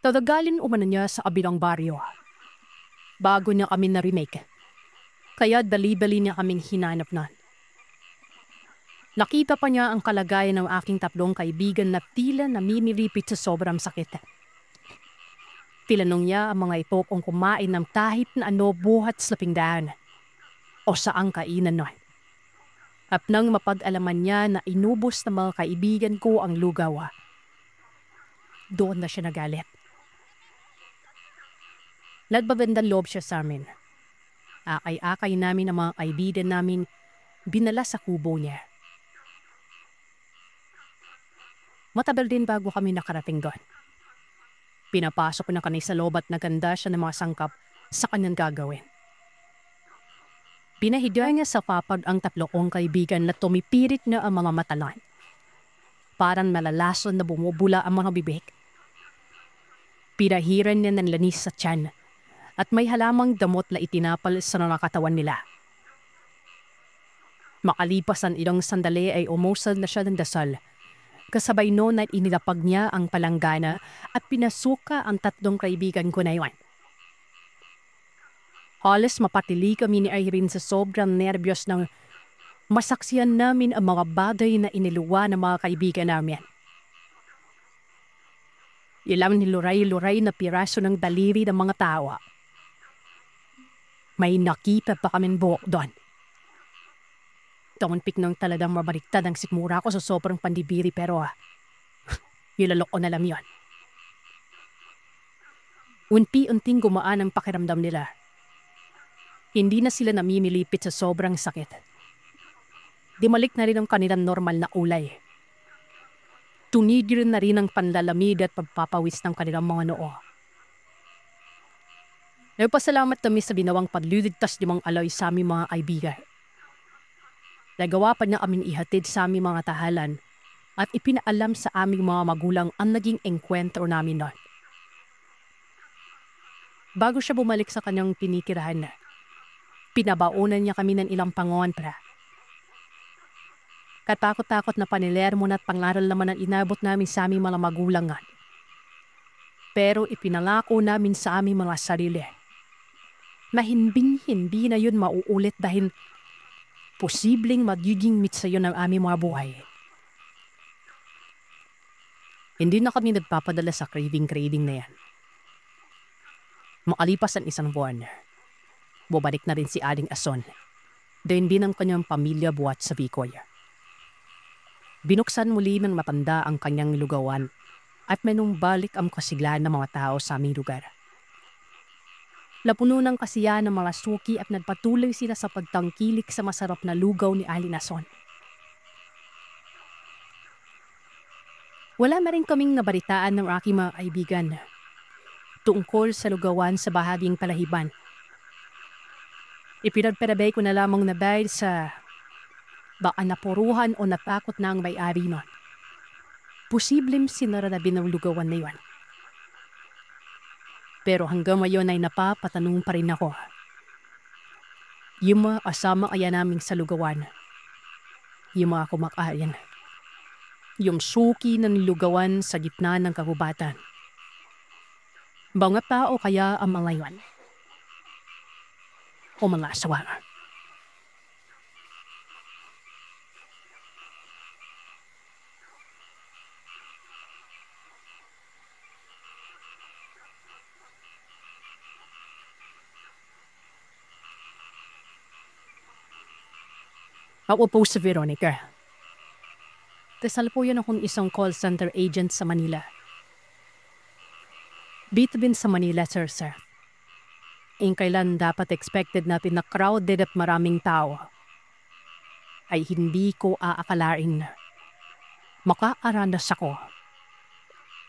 Tatagalin umano niya sa kabilang baryo. Bago niya kami na-remake. Kaya dali-dali niya kaming hinanap na. Nakita pa niya ang kalagayan ng aking 3 kaibigan na tila naminilipit sa sobrang sakit. Tinanong niya ang mga ito kung kumain ng kahit na ano buhat sa pinggan o saang kainan nun. At nang mapag-alaman niya na inubos ng mga kaibigan ko ang lugaw, doon na siya nagalit. Nagbabandang loob siya sa amin. Akay-akay namin ang mga kaibigan namin, binala sa kubo niya. Matagal din bago kami nakarating doon. Pinapasok na kami sa loob at naganda siya ng mga sangkap sa kanyang gagawin. Pinahidya niya sa papag ang 3 kaibigan na tumipirit na ang mga matalan. Parang malalason na bumubula ang mga bibig. Pinahiran niya ng lanis sa tiyan at may halamang damot na itinapal sa nakakatawan nila. Makalipas ang ilang sandali ay umusad na siya ng dasal. Kasabay noon ay inilapag niya ang palanggana at pinasuka ang 3 kaibigan ko na iwan. Halos mapatili kami ni Irene sa sobrang nervyos ng masaksiyan namin ang mga bagay na iniluwa ng mga kaibigan namin. Ilang niluray-luray na piraso ng daliri ng mga tao. May nakita pa kaming buhok doon. Taunpik nang talagang mabaliktad ang sikmura ko sa sobrang pandibiri pero ilalok ko na lang yun. Unti-unting gumaan ang pakiramdam nila. Hindi na sila namimilipit sa sobrang sakit. Dimalik na rin ang kanilang normal na kulay. Tunigil na rin ang panlalamig at pagpapawis ng kanilang mga noo. Nagpasalamat kami sa binawang pagliligtas ni Mang Aloy sa aming mga kaibigan. Nagawa pa niya kaming ihatid sa aming mga tahanan at ipinaalam sa aming mga magulang ang naging engkwentro namin noon. Bago siya bumalik sa kanyang tinikirahan, pinabaunan niya kami ng ilang pangontra. Katakot-takot na panilermo at pangaral naman ang inabot namin sa aming mga magulang. Pero ipinangako namin sa aming mga sarili na hindi na yun mauulit dahil posibleng magiging mitsa yun ang aming mga buhay. Hindi na kami nagpapadala sa craving na yan. Makalipas ang 1 buwan, bumalik na rin si Aling Ason. Dahil din ang kanyang pamilya buhat sa Bicol. Binuksan muli ng matanda ang kanyang lugawan at menumbalik ang kasiglahan ng mga tao sa aming lugar. Lapuno ng kasiyahan ng mga suki at nagpatuloy sila sa pagtangkilik sa masarap na lugaw ni Aling Ason. Wala na rin kaming nabalitaan ng aking mga kaibigan tungkol sa lugawan sa bahaging Palahiban. Ipinagperabay ko na lamang na dahil sa baka napuruhan o natakot na ang may-ari nun. Posibleng sinara na ng lugawan na yun. Pero hanggang ngayon ay napapatanong pa rin ako. Yung mga kasama kaya namin sa lugawan, yung mga kumakain, yung suki ng lugawan sa gitna ng kagubatan. Mga tao kaya ang mga yun? O mga asawa? Ako po si Veronica. Kasalukuyan akong isang call center agent sa Manila. Dito din sa Manila, sir. Kailan dapat expected natin na crowded at maraming tao, ay hindi ko aakalain makaaranas ako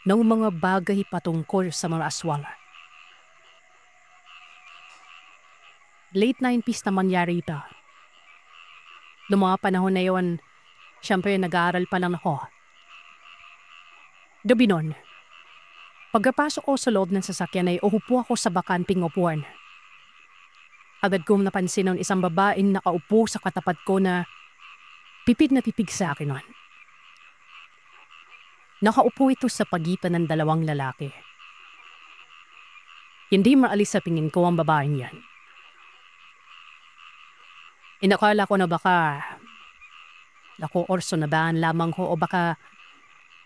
ng mga bagay patungkol sa mga aswang. Late 90s na mangyari ito. Noong mga panahon na yun, siyempre nag-aaral pa lang ako. Gabi nun, pagkapasok ko sa loob ng sasakyan ay uhupo ako sa bakanting upuan. Agad kong napansin ng isang babaeng nakaupo sa katapat ko na pipig sa akin nun. Nakaupo ito sa pagitan ng 2 lalaki. Hindi maalis sa tingin ko ang babaeng yan. Inakala ko na baka orso na baan lamang ko o baka,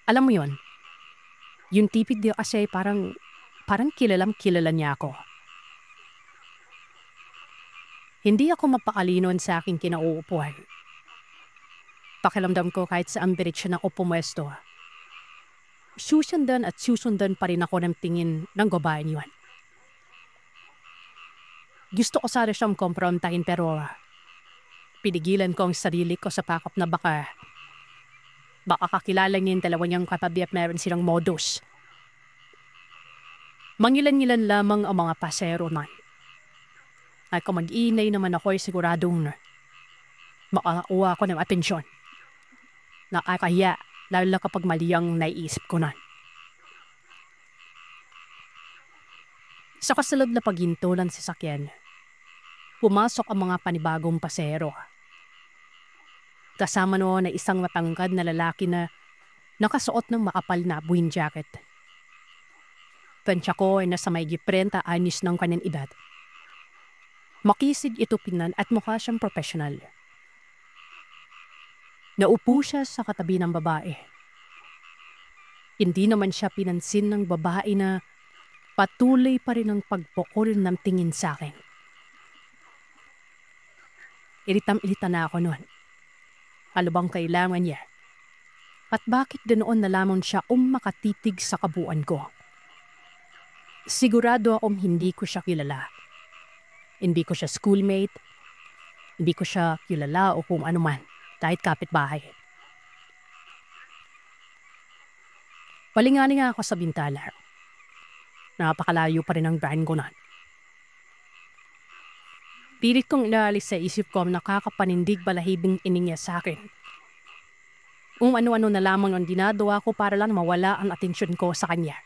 alam mo yon, yung tipid niya kasi parang kilala niya ako. Hindi ako mapakalinon sa aking kinauupuan. Pakiramdam ko kahit saan birit siya na ako pumwesto. Susundan pa rin ako ng tingin ng babaeng yun. Gusto ko sana siyang komprontahin pero pinigilan ko ang sarili ko sa pakap na baka kakilala niya yung 2 niyang katabi at meron silang modus. Mangilan-ngilan lamang ang mga pasero man. Ay kung mag-iinay naman ako ay siguradong makakuha ko ng atensyon. Nakakahiya lalo na kapag mali ang naiisip ko na. Sa kasunod na paghinto ng sasakyan, pumasok ang mga panibagong pasero. Kasama noon ay isang matangkad na lalaki na nakasuot ng makapal na buwing jacket. Tansya ko ay nasa may 30 anyos ng kanyang edad. Makisig ito pinan at mukha siyang professional. Naupo siya sa katabi ng babae. Hindi naman siya pinansin ng babae na patuloy pa rin ang pagpukol ng tingin sa akin. Ilitam-ilita na ako noon. Ano bang kailangan niya? At bakit ganoon na lamang siya makatitig sa kabuuan ko? Sigurado akong hindi ko siya kilala. Hindi ko siya schoolmate. Hindi ko siya kilala o kung ano man, kahit kapitbahay. Palinganin nga ako sa bintala. Napakalayo pa rin ang van ko na. Pilit kong inaalis sa isip ko ang nakakapanindig balahibing ining niya sa akin. Kung ano-ano na lamang ang dinadawa ko para lang mawala ang atensyon ko sa kanya.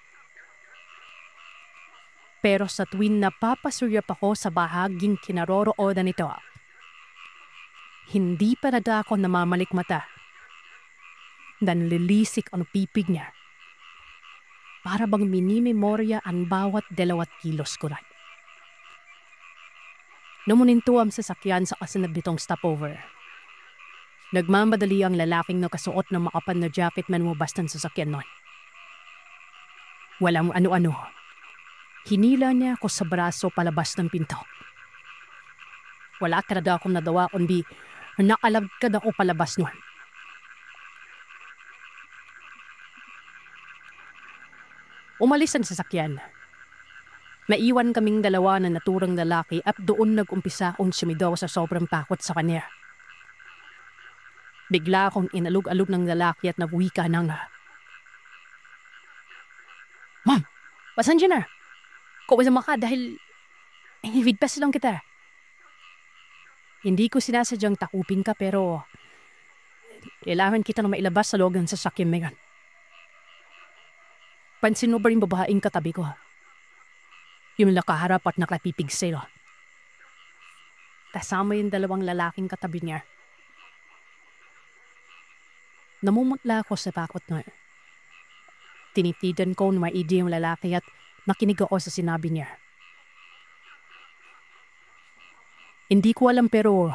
Pero sa tuwing napapasuryap ako sa bahaging kinaroroonan nito, hindi pa nada ako namamalik mata. Nanlilisik ang pipig niya. Para bang minimemorya ang bawat 2 kilos ko rin. Numuninto ang sasakyan sa kasunod nitong stopover. Nagmamadali ang lalaking nakasuot ng makapal na jacket man lumabas ng sasakyan nun. Walang ano-ano. Hinila niya ako sa braso palabas ng pinto. Wala talaga akong nadawa kundi nakalagkad ako palabas nun. Umalis ang sasakyan. Naiwan kaming dalawa na naturang lalaki at doon nag-umpisa akong sumigaw sa sobrang takot sa kanya. Bigla akong inalug-alug ng lalaki at nabuwi ka ng, "Ma'am, pasensya na. Kumasama ka dahil hinihigpas lang kita. Hindi ko sinasadyang takupin ka pero kailangan kita na mailabas sa loob ng sasakyan ngayon. Pansin mo ba rin babaeng katabi ko? Yung nakaharap at nakapipig sa'yo. Kasama yung 2 lalaking katabi niya. Namumutla ako sa takot na. Tinitigan ko na maigi yung lalaki at nakinig ako sa sinabi niya. Hindi ko alam pero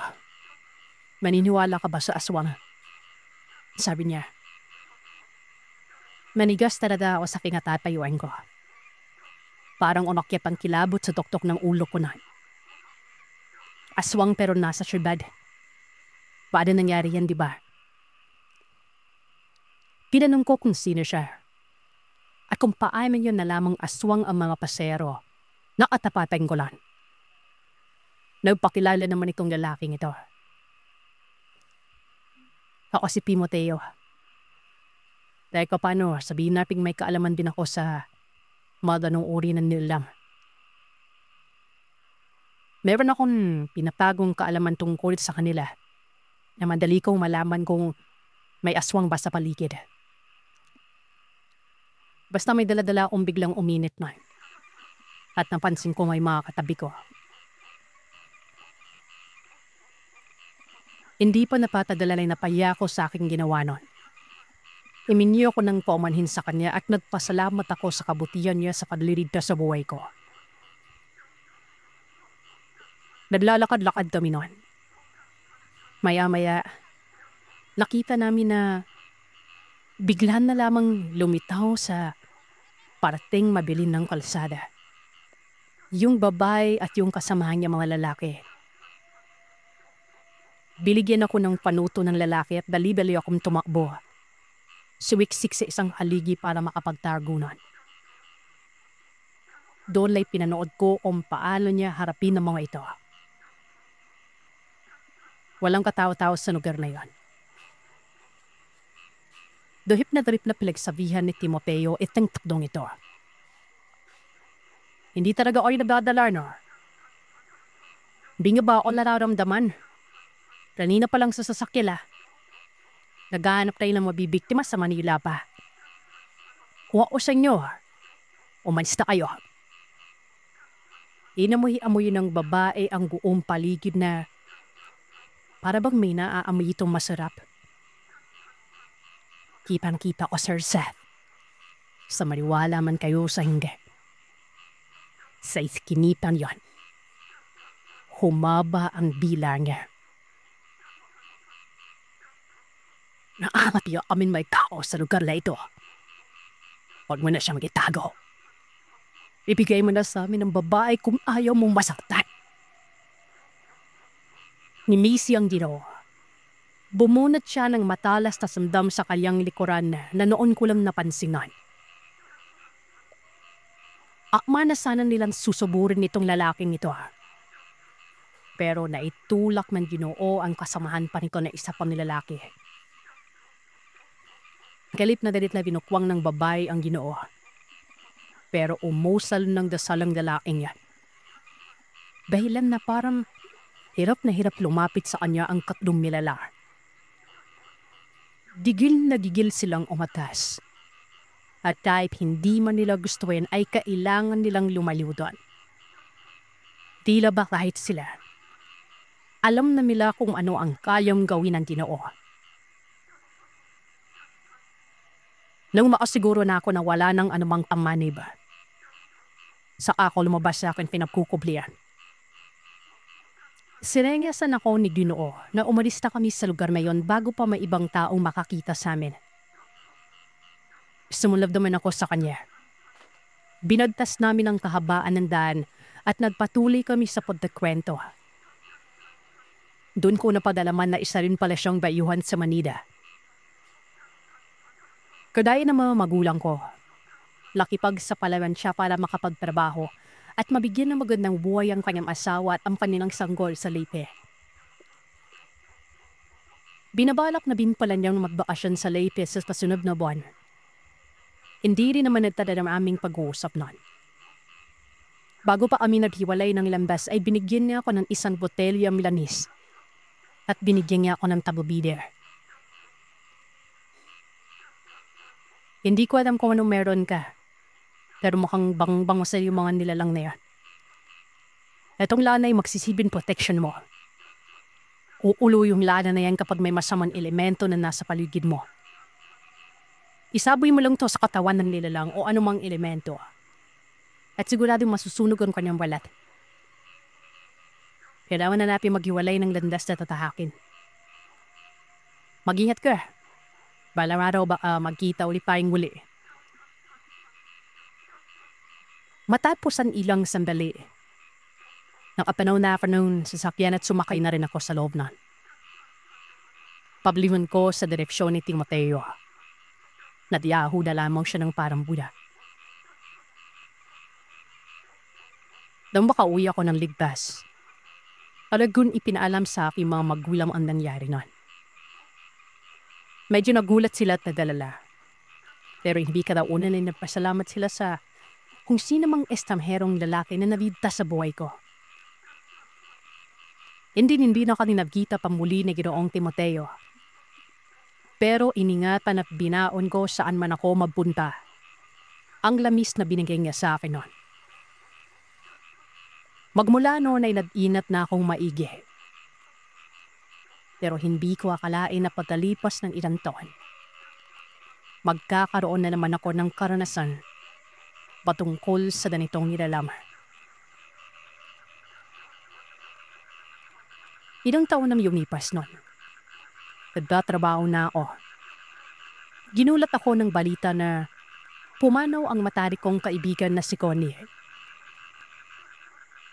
maniniwala ka ba sa aswang? Sabi niya. Manigas talaga ako sa kingatatayuan ko. Parang umakyat ang kilabot sa tuktok ng ulo ko na. Aswang pero nasa syudad. Paano nangyari yan, di ba? Pinanong ko kung sino siya. At kung paano yun na lamang aswang ang mga pasero, nakatapatan ko lang. Nagpakilala naman itong lalaking ito. Ako si Timoteo. Dahil ka paano, sabihin natin may kaalaman din ako sa madanong uri ng nilam. Meron akong pinapagong kaalaman tungkol sa kanila na madali kong malaman kung may aswang ba sa paligid. Basta may dala-dala akong biglang uminit na at napansin ko may mga katabi ko. Hindi pa napatadala na napaya ko sa aking ginawa nun. Iminyo ko ng paumanhin sa kanya at nagpasalamat ako sa kabutihan niya sa pagliligtas sa buhay ko. Naglalakad-lakad kami noon. Maya-maya, nakita namin na biglan na lamang lumitaw sa parating mabilin ng kalsada. Yung babae at yung kasamahan niya mga lalaki. Biligyan ako ng panuto ng lalaki at dali-dali akong tumakbo. Suwiksik sa isang haligi para makapagtargunan. Doon lay pinanood ko kung paano niya harapin ang mga ito. Walang katao-tao sa lugar na yon. Dohip na pinagsabihan ni Timoteo itong tukdong ito. Hindi talaga ako nagdadala, no? Hindi nga ba ako nararamdaman? Kanina pa lang sa sasakyan, naghahanap tayo ng mabibiktima sa Manila pa. Kung ako sa inyo, umalis na kayo. Inamoy-amoy ng babae ang buong paligid na para bang may naaamoy itong masarap. Kitang-kita ko, Sir Seth. Sa maniwala man kayo sa hindi. Sa iskinitan yon, humaba ang bilang niya. Naamatiyo amin may tao sa lugar na ito. Huwag mo na siyang itago. Ibigay mo na sa amin ang babae kung ayaw mong masaktan. Nimisi ang Ginoo. Bumunot siya ng matalas na samdam sa kanyang likuran na noon ko lang napansinan. Akma na sana nilang susuburin nitong lalaking ito. Pero naitulak ng Ginoo ang kasamahan pa nito na isa pang nilalaki. Galit na dalit na binukwang ng babae ang Ginoo. Pero umusal ng dasal ang lalaking yan. Dahilan na parang hirap na hirap lumapit sa kanya ang tatlong milala. Digil na digil silang umatas. At kahit hindi man nila gustuin ay kailangan nilang lumaliw doon. Tila ba kahit sila, alam na nila kung ano ang kayang gawin ng Ginoo. Nang makasiguro na ako na wala ng anumang pamanib, saka ako lumabas sa akin pinagkukublian. Sirengasan ako ni Ginoo na umalis na kami sa lugar na yon bago pa may ibang taong makakita sa amin. Sumunod naman ako sa kanya. Binagtas namin ang kahabaan ng daan at nagpatuloy kami sa pagkakwento. Doon ko napadalaman na isa rin pala siyang bayuhan sa Manila. Kadaya ng mga magulang ko, lakipag sa palawan siya para makapagtrabaho at mabigyan ng magandang buhay ang kanyang asawa at ang kanilang sanggol sa Leyte. Binabalak na din pala niyang magbakasyon sa Leyte sa kasunod na buwan. Hindi rin naman nagtada ng aming pag-uusap noon. Bago pa kami naghiwalay ng lambas ay binigyan niya ako ng isang botelya Milanis at binigyan niya ako ng tabubider. Hindi ko alam kung anong meron ka, pero mukhang bang-bango sa yung mga nilalang na yan. Itong lana ay magsisibin protection mo. Uulo yung lana na yan kapag may masamang elemento na nasa paligid mo. Isaboy mo lang to sa katawan ng nilalang o anumang elemento. At siguradong masusunog ang kanyang balat. Kailangan na natin maghiwalay ng landas na tatahakin. Mag-ingat ka. Balang araw baka magkita ulit tayong muli. Matapos ang ilang sandali, nakapanaw na ako noon sa sasakyan at sumakay na rin ako sa loob na. Pabliwan ko sa direksyon ni Timoteo. Nadiyaho na lamang siya ng parang Buddha. Nang makauwi ako ng ligtas, talagang ipinaalam sa aking mga magulang ang nangyari noon. Medyo nagulat sila at nadalala. Pero hindi ka daw una na nagpasalamat sila sa kung sino mang estamherong lalaki na nabigtas sa buhay ko. Hindi na kami nagkita pa muli ni Ginoong Timoteo. Pero iningatan at binaon ko saan man ako mapunta. Ang lamis na binigay niya sa akin noon. Magmula noon ay nag-inat na akong maigi. Pero hindi ko akalain na pagkalipas ng ilang taon, magkakaroon na naman ako ng karanasan patungkol sa ganitong nilalang. Ilang taon na lumipas noon. Nagtatrabaho na ako. Ginulat ako ng balita na pumanaw ang matari kong kaibigan na si Connie.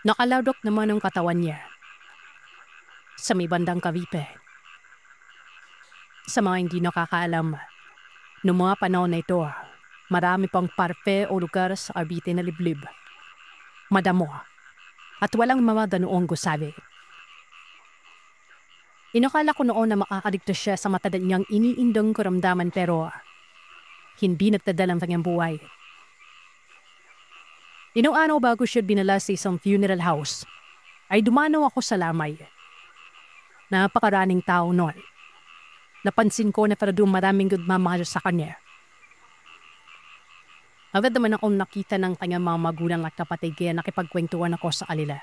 Nakaladok naman ang katawan niya sa may bandang Cavite. Sa mga hindi nakakaalam, noong mga panahon na ito, marami pang parpe o lugar sa Cavite na liblib, madamo, at walang mga ganoong gusabi. Inakala ko noon na makakaligtas siya sa matadal niyang iniindang karamdaman pero hindi nagtadal ang kanyang buhay. Ilang araw bago siya binala sa isang funeral house, ay dumanaw ako sa lamay. Napakaraming tao noon. Napansin ko na para doon maraming nagmamahal sa kanya. Agad naman akong nakita ng kanyang mga magulang at kapatid kaya nakipagkwentuhan ako sa kanila.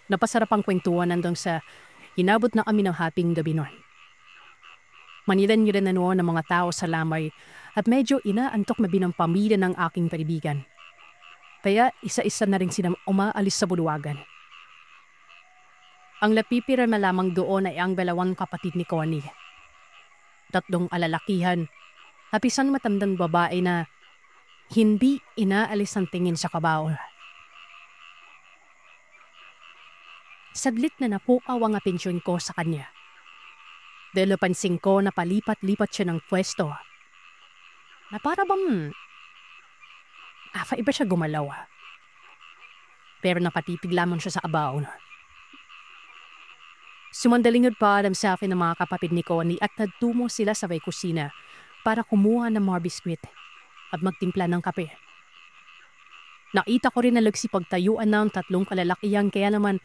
Napasarap ang kwentuhan nandang sa inabot na kami ng haping gabi noon. Manilan-nilan na noon ng mga tao sa lamay at medyo inaantok na binang pamilya ng aking kaibigan. Kaya isa-isa na rin silang umaalis sa buluwagan. Ang napipira na lamang doon ay ang 2 kapatid ni Connie. 3 alalakihan at isang matandang babae na hindi inaalis ang tingin sa kabaol. Saglit na napukaw ang atensyon ko sa kanya. Dahil napansin ko na palipat-lipat siya ng pwesto. Na para bang iba siya gumalaw. Pero napatipig lamang siya sa kabaol. Sumandalingod pa alam sa akin ng mga kapatid ni Connie at nagtungo sila sa may kusina para kumuha ng mga biskwit at magtimpla ng kape. Nakita ko rin na nagsipagtayuan ng 3 kalalakihan kaya naman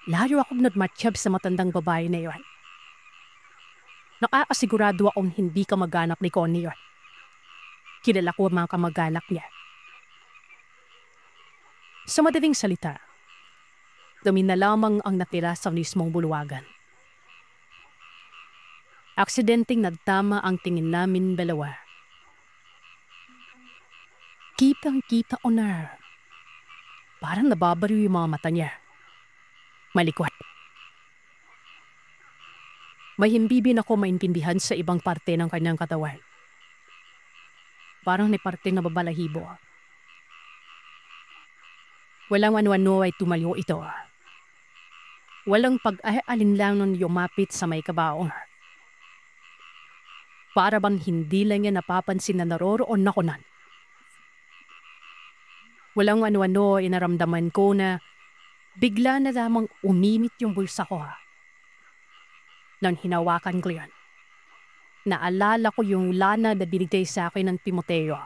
layo akong nagmatsyab sa matandang babae na iyon. Nakakasigurado akong hindi kamag-anak ni Connie yun. Kilala ko ang mga kamag-anak niya. Sa madaling salita, dumi na lamang ang natira sa mismong buluwagan. Aksidenteng nagtama ang tingin namin 2. Kitang-kita ko na parang nababariw yung mga mata niya. Malikwat. May himbibin ako maintindihan sa ibang parte ng kanyang katawan. Parang may parte na babalahibo. Walang ano-ano ay tumayo ito. Walang pag-aalinlangan yumapit sa may kabaong. Para bang hindi lang niya napapansin na naroroon ako nan. Walang ano-ano ay naramdaman ko na bigla na lamang umimit yung bulsa ko. Nang hinawakan ko yan, naalala ko yung lana na binigay sa akin ng Timoteo.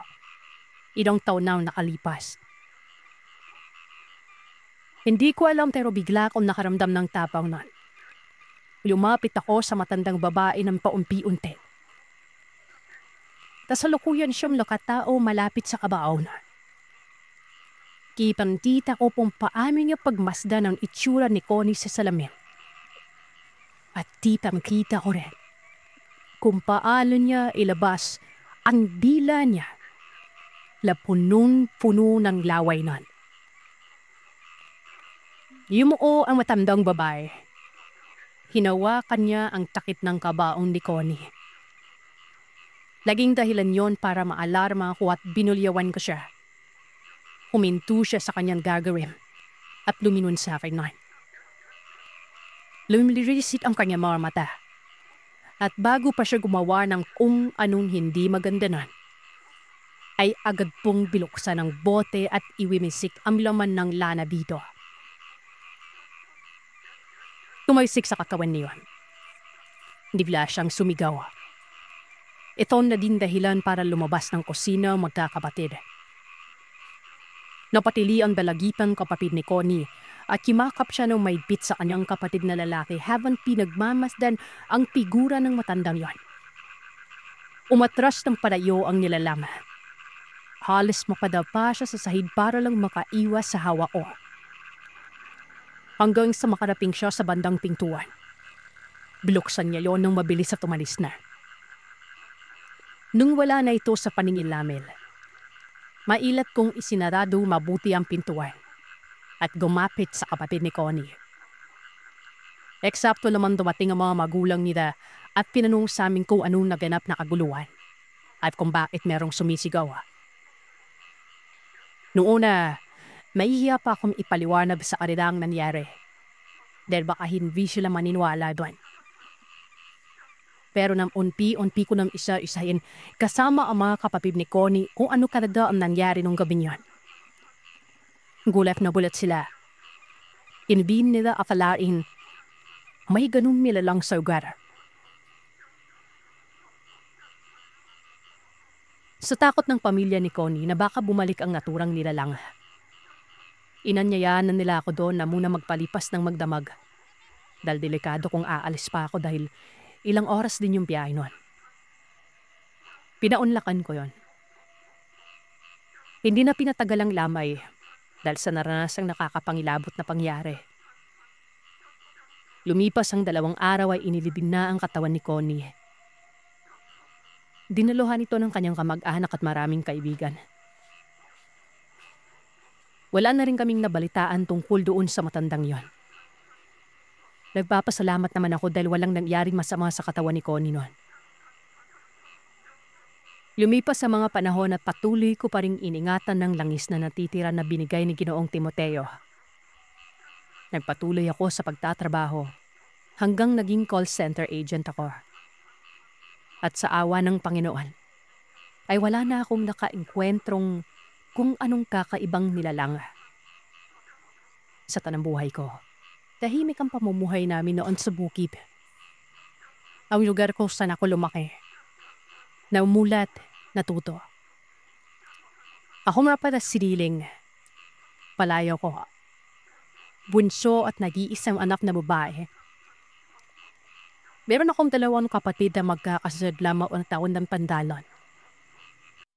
Ilang taon na nakalipas. Hindi ko alam pero bigla akong nakaramdam ng tapang nun. Lumapit ako sa matandang babae ng paunti-unti. Kasalukuyan siyang nakatao malapit sa kabaon. Kitang-kita ko kung paano niya pagmasda ng itsura ni Connie sa salamin. At kitang-kita ko rin kung paano niya ilabas ang dila niya na punong-puno ng laway nun. Yumuo ang matandang babae. Hinawakan niya ang takip ng kabaong ni Connie. Laging dahilan yon para maalarma ako at binulyawan ko siya. Huminto siya sa kanyang gagawin at lumingon sa akin nun. Lumilisit ang kanyang mga mata. At bago pa siya gumawa ng kung anong hindi maganda nun, ay agad pong biluksan ng bote at iwimisik ang laman ng lana dito. Tumaysik sa katawan niyon. Bigla siyang sumigaw. Ito na din dahilan para lumabas ng kusina ang magkakapatid. Napatili ang dalagitang kapatid ni Connie at kimakap siya ng maigpit sa kanyang kapatid na lalaki habang pinagmamasdan ang figura ng matandang yon. Umatras ng palayo ang nilalang. Halos mapadapa siya sa sahig para lang makaiwas sa hawa ko. Hanggang sa makaraping siya sa bandang pintuan. Biluksan niya yon nang mabilis at tumalis na. Nung wala na ito sa paningin namin, mailat kong isinarado mabuti ang pintuan at gumapit sa kapatid ni Connie. Eksakto naman dumating ang mga magulang nila at pinanong sa amin kung anong naganap na kaguluhan at kung bakit merong sumisigaw. Noong una, mahihiya pa akong ipaliwanag sa kanila ang nangyari dahil baka hindi sila maniniwala doon. Pero nang unti-unti ko nang isa-isahin kasama ang mga kapatid ni Connie kung ano talaga ang nangyari nung gabi niyon. Gulat na bulat sila. Hindi nila akalain may ganung nilalang sa lugar. Sa takot ng pamilya ni Connie na baka bumalik ang naturang nilalang, inanyayahan nila ako doon na muna magpalipas ng magdamag. Dahil delikado kung aalis pa ako dahil ilang oras din yung biyahe nun. Pinaunlakan ko yon. Hindi na pinatagal ang lamay dahil sa naranasang nakakapangilabot na pangyari. Lumipas ang 2 araw ay inilibing na ang katawan ni Connie. Dinaluhan ito ng kanyang kamag-anak at maraming kaibigan. Wala na rin kaming nabalitaan tungkol doon sa matandang yon. Nagpapasalamat naman ako dahil walang nangyaring masama sa katawan ni Connie noon. Lumipas sa mga panahon at patuloy ko pa ring iningatan ng langis na natitira na binigay ni Ginoong Timoteo. Nagpatuloy ako sa pagtatrabaho hanggang naging call center agent ako. At sa awa ng Panginoon, ay wala na akong nakaengkwentrong kung anong kakaibang nilalang. Sa tanang buhay ko, tahimik ang pamumuhay namin noon sa bukid. Ang lugar kung saan ako lumaki. Naumulat, natuto. Ako nga para siriling. Palayo ko. Bunso at nag-iisang anak na babae. Meron akong 2 kapatid na magkakasunod lamang ang taon ng pandalon.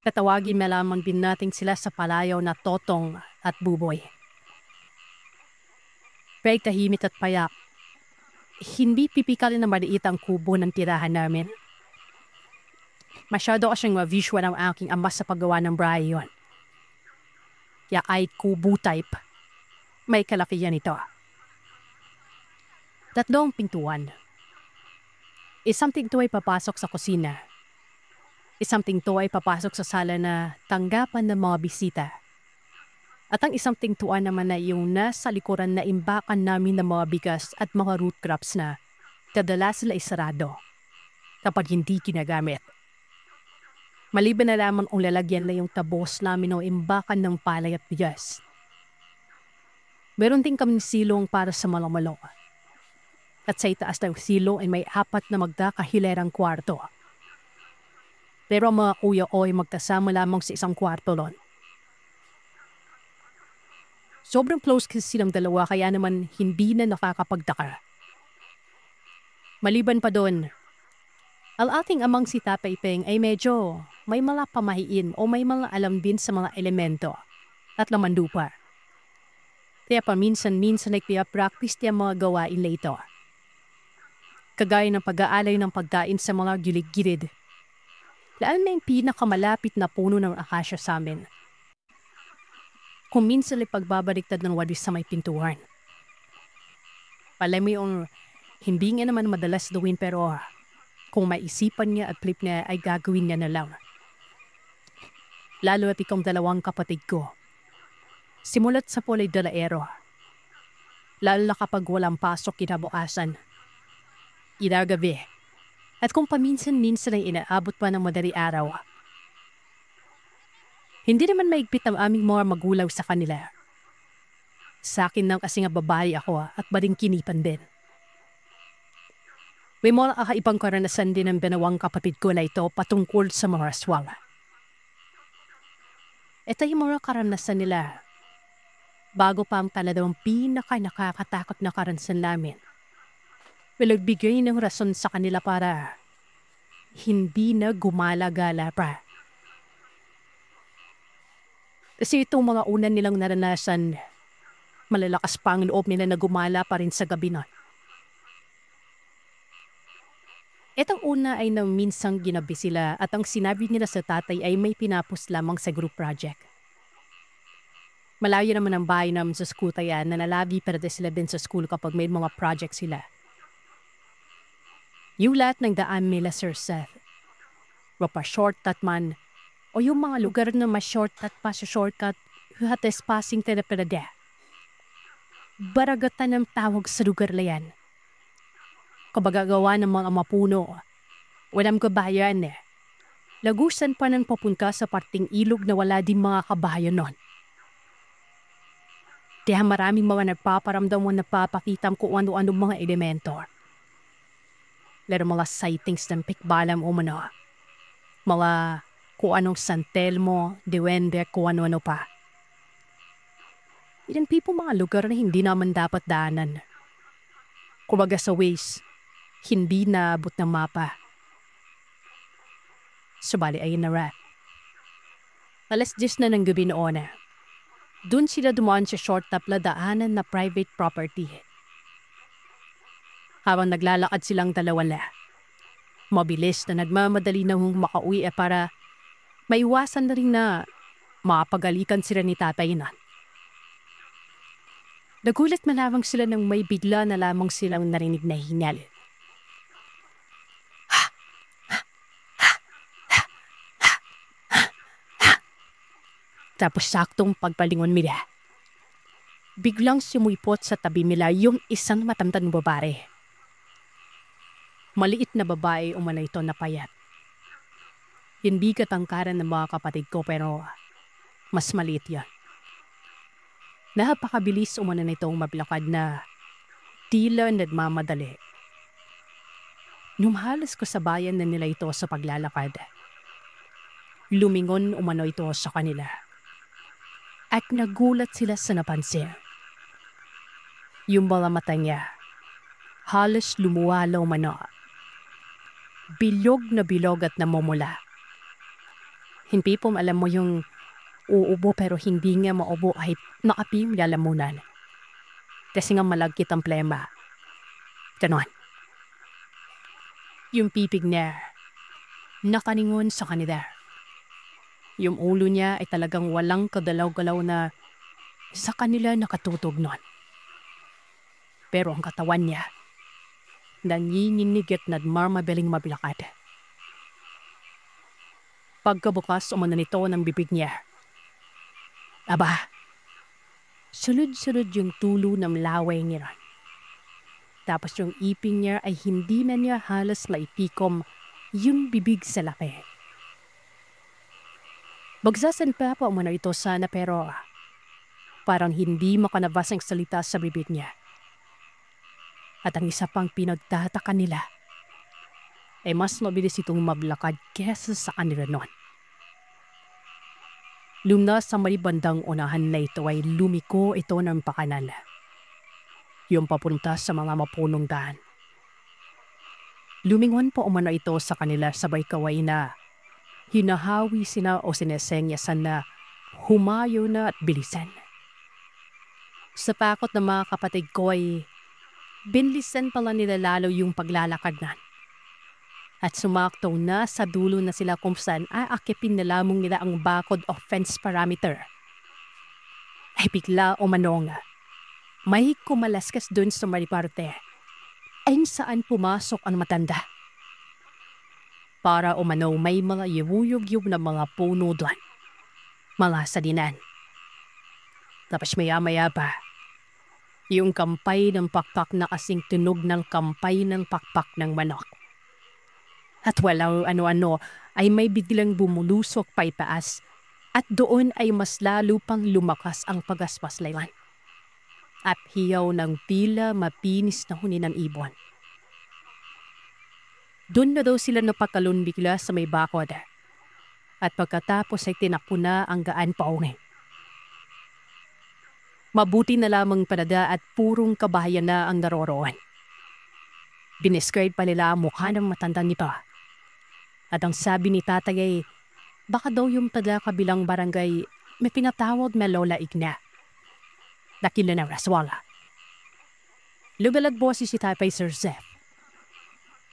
Tatawagin malamang din natin sila sa palayaw na Totong at Buboy. Pero tahimik at payak. Hindi pipikal na maliit ang kubo ng tirahan namin. Masyado kasing ma-visual ang aking ama sa paggawa ng bahay yon. Kaya kahit kubo type, may kalakihan ito. 3 pintuan. Isang pinto ay papasok sa kusina. Isang pinto ay papasok sa sala na tanggapan ng mga bisita. At ang isang pintuan naman ay yung nasa likuran na imbakan namin ng mga bigas at mga root crops na kadalas sila isarado kapag hindi ginagamit. Maliban na lamang ang lalagyan na yung tabos namin o imbakan ng palay at bigas. Meron din kaming silong para sa malo-malo. At sa itaas ng silong ay may 4 na magkakahilerang kwarto. Pero ang mga kuya ko ay magkasama lamang sa isang kwarto doon. Sobrang close kasi silang dalawa kaya naman hindi na nakakapagtaka. Maliban pa doon, ang ating amang si Tatay Peng ay medyo may mga pamahiin o may mga alam din sa mga elemento at lamandupa. Kaya paminsan-minsan ay practice niya mga gawain na ito. Kagaya ng pag-aalay ng pagkain sa mga gilig-gilid. Lalo na yung pinakamalapit na puno ng akasya sa amin. Kung minsan ay pagbabaliktad ng walis sa may pintuan. Alam mo yung hindi nga naman madalas gawin pero kung maisipan niya at flip niya ay gagawin niya na lang. Lalo at ikong 2 kapatid ko. Simulat sa Polay Dalaero. Lalo na kapag walang pasok kinabukasan. Inagabi. At kung paminsan-minsan ay inaabot pa ng madali araw. Hindi naman maigpit ang aming mga magulang sa kanila. Sa akin lang kasi nga babae ako at bading-kinipan din. May mga kakaibang karanasan din ng 2 kapatid ko na ito patungkol sa mga aswang. Ito yung mga karanasan nila. Bago pa ang talagang pinaka-nakakatakot na karanasan namin. Pinagbigay ng rason sa kanila para hindi na gumala-gala pa. Kasi itong mga unan nilang naranasan, malalakas pa ang loob nila na gumala pa rin sa gabi nun. Itong una ay nang minsang ginabi sila at ang sinabi nila sa tatay ay may pinapos lamang sa group project. Malayo naman ang bahay namin sa school kaya nanalabi para sila din sa school kapag may mga project sila. Yung lahat ng daan nila Sir Seth, mapa-shortcut man, o yung mga lugar na ma-shortcut pa sa shortcut, hates passing terapeda. Baragatan ang tawag sa lugar na yan. Kabagagawa ng mga mapuno, walang kabayan eh. Lagusan pa ng papunta sa parting ilog na wala din mga kabayan nun. Kaya maraming mga nagpaparamdam mo napapakita kung ano-ano mga elemento. Lalo mga sightings ng pikbalam o mano. Mga kung anong santelmo, diwende, kung ano-ano pa. Ilan po mga lugar na hindi naman dapat daanan. Kumbaga sa Waze, hindi naabot ng mapa. Subali ay na-rat. Alas 10 na ng gabi noon. Doon sila dumaan sa short top na daanan na private property. Habang naglalakad silang dalawa, mabilis na nagmamadali na makauwi para maiwasan na rin na makapagalikan sila ni tatay na. Nagulat man lamang sila nang may bigla na lamang silang narinig na hingal. Tapos saktong pagpalingon nila, biglang sumuypot sa tabi nila yung isang matandang babae. Maliit na babae umano ito na payat. Hindi katangkaran ng mga kapatid ko pero mas maliit yan. Napakabilis umano nitong mablakad na tila nagmamadali. Numhalas ko sa bayan na nila ito sa paglalakad. Lumingon umano ito sa kanila. At nagulat sila sa napansin. Yung mga mata niya, halos lumuwalaw mano. Bilog na bilog at namumula. Hindi po alam mo yung uubo pero hindi nga maubo ay nakapim lalamunan. Kasi nga malagkit ang plema. Ganon. Yung pipig niya, nakaningon sa kanila. Yung ulo niya ay talagang walang kadalaw-galaw na sa kanila nakatutog nun. Pero ang katawan niya, nanginginig at nagmamabiling mabilakad. Pagkabukas umano nito ng bibig niya, aba, sunod-sunod yung tulo ng laway niya. Tapos yung ipin niya ay hindi na niya halos maipikom yung bibig sa laki. Bagsasan pa umano ito sana pero parang hindi makanabas ang salita sa bibig niya. At ang isa pang pinagtataka nila ay mas mabilis itong mablakad kesa sa kanila noon. Lumnas sa may bandang unahan na ito ay lumiko ito ng pakanan. Yung papunta sa mga mapunong daan. Lumingon po umano ito sa kanila sabay kaway na hinahawi sina o sinesengyasan na humayo na at bilisan. Sa pakot ng mga kapatid ko ay binlisan pala nila lalo yung paglalakad na. At sumakto na sa dulo na sila kung saan aakipin na lamang nila ang bakod o fence parameter. Ay bigla umanong, may kumalaskas dun sa mariparte ay saan pumasok ang matanda. Para umano may mga yuyug-yug na mga puno doon. Mga sadinan. Tapos maya-maya pa, yung kampay ng pakpak na kasing tunog ng kampay ng pakpak ng manok. At walang ano-ano ay may biglang bumulusok pa itaas at doon ay mas lalo pang lumakas ang pagaspas-laylan. At hiyaw ng tila mapinis na huni ng ibon. Doon na daw sila napakalun bigla sa may bakod. At pagkatapos ay tinakbo na ang gaan paungin. Mabuti na lamang panada at purong kabahayan na ang naroroon. Binescribe pa nila ang mukha ng matanda nito. At ang sabi ni tatay ay baka daw yung taga kabilang barangay may pinatawag na Lola Igna. Dakila na raswala. Lugalag po si Tatay Sir Zeph.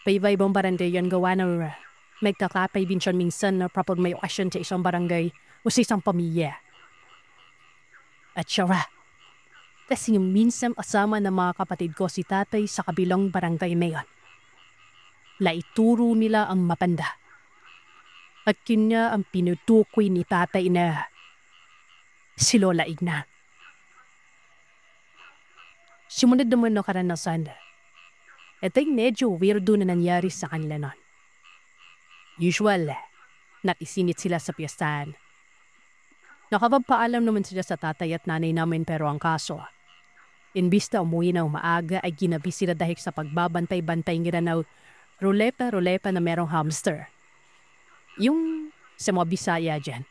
Paiba-ibang barangay yan gawa na magkakapay din siya minsan na proper may okasyon sa isang barangay o sa isang pamilya. At siya kasi minsan kasama ng mga kapatid ko si tatay sa kabilang barangay mayon. Laituro nila ang mapanda. At kanya ang pinutukoy ni tatay na si Lola Igna. Sumunod naman na karanasan. Ito ay medyo weirdo na nangyari sa kanila nun. Usual, natisinit sila sa piyastahan. Nakapagpaalam naman sila sa tatay at nanay namin pero ang kaso, imbis na umuwi na umaaga ay ginabi sila dahil sa pagbabantay-bantay nila na ruleta-ruleta na merong hamster. Yung sa mga Bisaya dyan,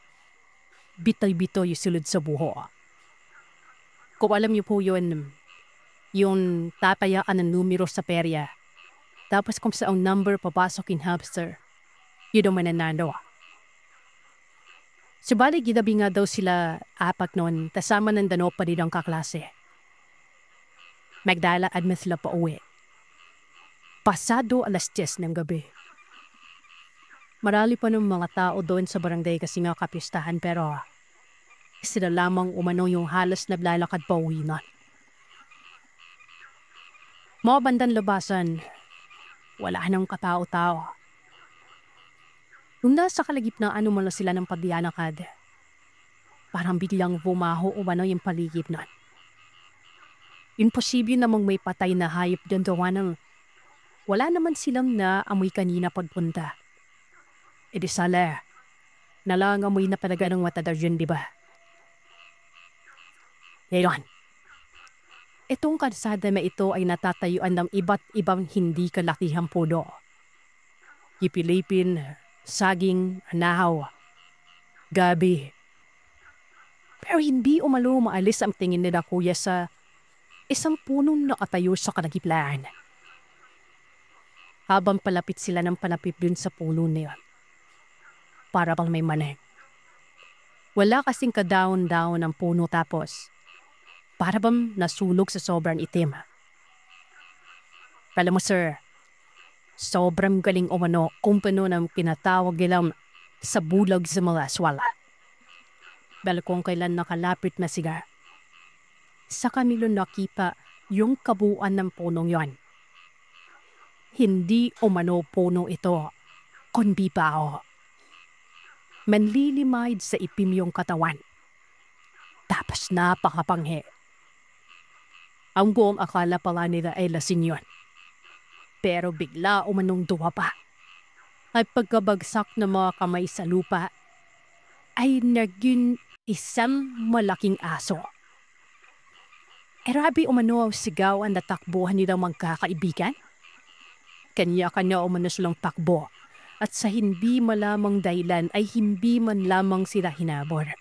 bitoy-bitoy yung sulod sa buho. Kung alam niyo po yun, yung tatayaan ng numero sa perya. Tapos kung saan number papasok in hamster, yun naman nanalo. Subalit ginabi nga daw sila apat noon, kasama ng dano pa rin ang kaklase. Magdala at may sila pa uwi. Pasado 10:00 ng gabi. Marami pa ng mga tao doon sa barangay kasi nga kapistahan pero sila lamang umano yung halos naglalakad pa uwi na. Mga bandang labasan, wala nang katao-tao. Nung nasa kalagitnaan umano sila ng pagdiyanakad, parang biglang bumaho umano yung paligid na. Imposible namang may patay na hayop dyan gawa ng wala naman silang naamoy kanina pagpunta. E di sala, nalangamoy na talaga ng matadar yun, di ba? Ngayon, itong kalsada na ito ay natatayuan ng iba't ibang hindi kalakihang puno. Ipilipin, saging, anahaw, gabi. Pero hindi umalo maalis ang tingin nila kuya sa isang punong nakatayo sa kalagitnaan. Habang palapit sila ng palapit dun sa puno na yun. Para bang may maneng. Wala kasing kadaon-daon ng puno tapos para bang nasulog sa sobrang itim. Alam mo sir, sobrang galing umano kumpano ng pinatawag nilang sa bulag sa mga aswala. Dahil kung kailan nakalapit na siga, sa kanilo nakita yung kabuuan ng punong yon. Hindi umano puno ito, kundi bao. Manlilimahid sa ipim yung katawan. Tapos napakapanghe. Ang buong akala pala nila ay lasing yun. Pero bigla umanong duwa pa. At pagkabagsak ng mga kamay sa lupa, ay naging isang malaking aso. Erabi umano ang sigaw ang natakbuhan nilang magkakaibigan. Kanya-kanya umano silang takbo. At sa hindi malamang dahilan ay hindi man lamang sila hinabor.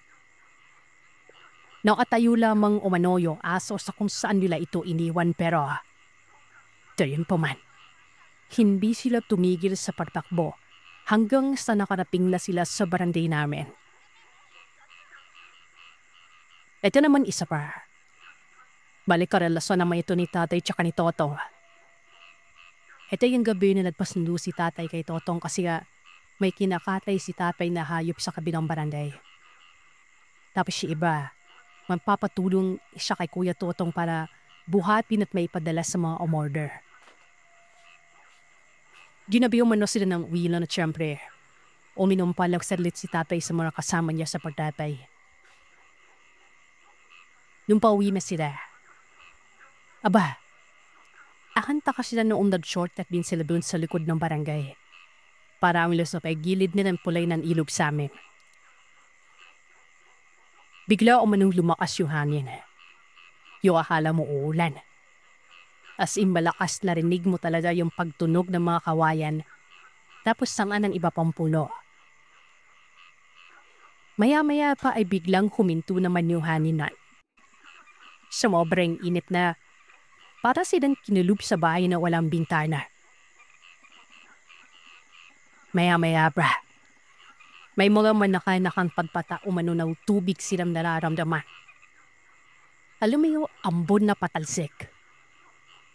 Nakatayo lamang umano yung aso sa kung saan nila ito iniwan pero gayon pa man, hindi sila tumigil sa pagtakbo hanggang sa nakarating na sila sa barangay namin. Ito naman isa pa. Balik karelasyon naman ito ni tatay tsaka ni Totong. Ito yung gabi na nagpasundo si tatay kay Totong kasi may kinakatay si tatay na hayop sa kabilang barangay. Tapos si iba, magpapatulong siya kay Kuya Totong para buhatin at may padala sa mga umorder. Ginabi umano sila ng wheel na siyempre. Uminom pa lang saglit si tatay sa mga kasama niya sa pagtatay. Nung pauwi na sila, aba, akanta kasi sila noong nag-shortcut din sila doon sa likod ng barangay. Para ang sa gilid nilang pulay ng ilog sa amin. Bigla umanong lumakas yung hangin. Yung akala mo uulan. As in malakas narinig mo talaga yung pagtunog ng mga kawayan. Tapos sanga ng iba pang puno. Maya-maya pa ay biglang huminto naman yung hangin na. Sumobrang init na. Para silang kinulub sa bahay na walang bintana. Maya-maya pa. May mga manakanakang pagpata umano ng tubig silang nararamdaman. Alam mo yung ambon na patalsik.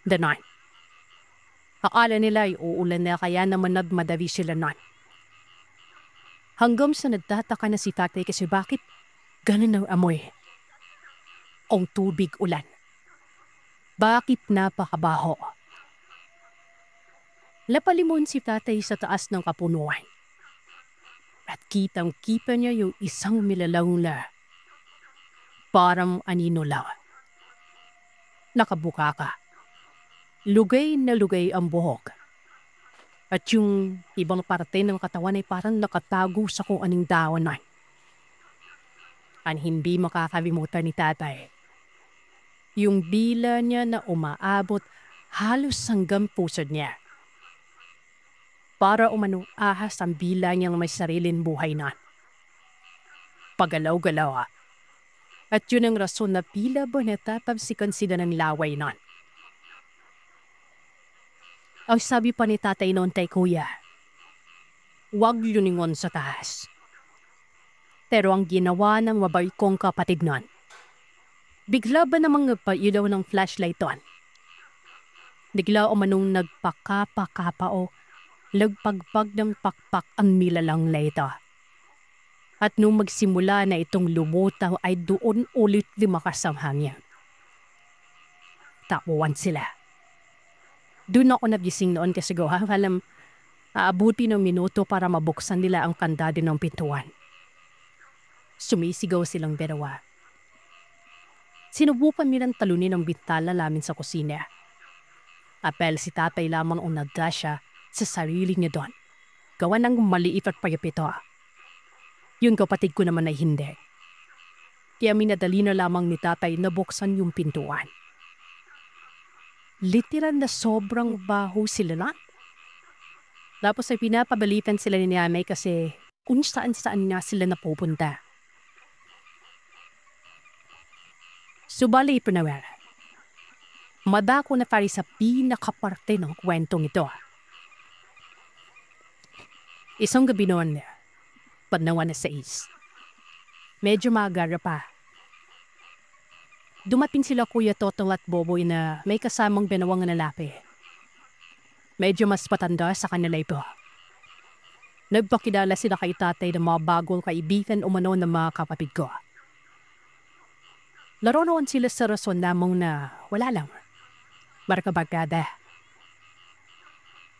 Ganon. Akala nila ay uulan na kaya naman nagmadabi sila nun. Hanggang sa nagtataka na si tatay kasi bakit ganun ang amoy. Ang tubig ulan. Bakit napakabaho? Lapalimon si tatay sa taas ng kapunuan. At kitang-kita niya yung isang milalaw na parang anino lang. Nakabuka ka. Lugay na lugay ang buhok. At yung ibang parte ng katawan ay parang nakatago sa kung aning dawanan. Ang hindi makakalimutan ni tatay. Yung dila niya na umaabot halos hanggang pusod niya. Para umano ahas ang bila niyang may sariling buhay na. Pagalaw-galaw. At yun ang rason na pila ba natatapsikan sila ng laway nun. Ang sabi pa ni tatay noon kay kuya, huwag luningon sa taas. Pero ang ginawa ng mabait kong kapatid nun, bigla ba namang nagpailaw ng flashlight on? Bigla o manong nagpakapa-kapa o lagpagpag ng pakpak ang nilalang na ito. At nung magsimula na itong lumutaw ay doon ulit lumakas ang hangin. Tapuan sila. Doon ako nagising noon kasi alam, aabuti ng minuto para mabuksan nila ang kandado ng pintuan. Sumisigaw silang dalawa. Sinubukan nilang talunin ang bintala namin sa kusina. Apel si tatay lamang ang nagdasya sa sarili niya doon. Gawa ng maliit at payapito. Yung kapatid ko naman ay hindi. Kaya minadali na lamang ni tatay na buksan yung pintuan. Literal na sobrang baho sila na. Tapos ay pinapabalitan sila ni Amay kasi kung saan-saan nga sila napupunta. Subali Pranawera. Madako na pari sa pinakaparte ng kwentong ito. Isang gabi noon, Panawan na 6. Medyo maagara pa. Dumating sila Kuya Totong at Boboy na may kasamang benawang lalaki. Medyo mas patanda sa kanila ito. Nagpakilala sila kay tatay ng mga bagong kaibigan umano ng mga kapatid ko. Laro noon sila sa rason lamang na wala lang. Barka-barkada.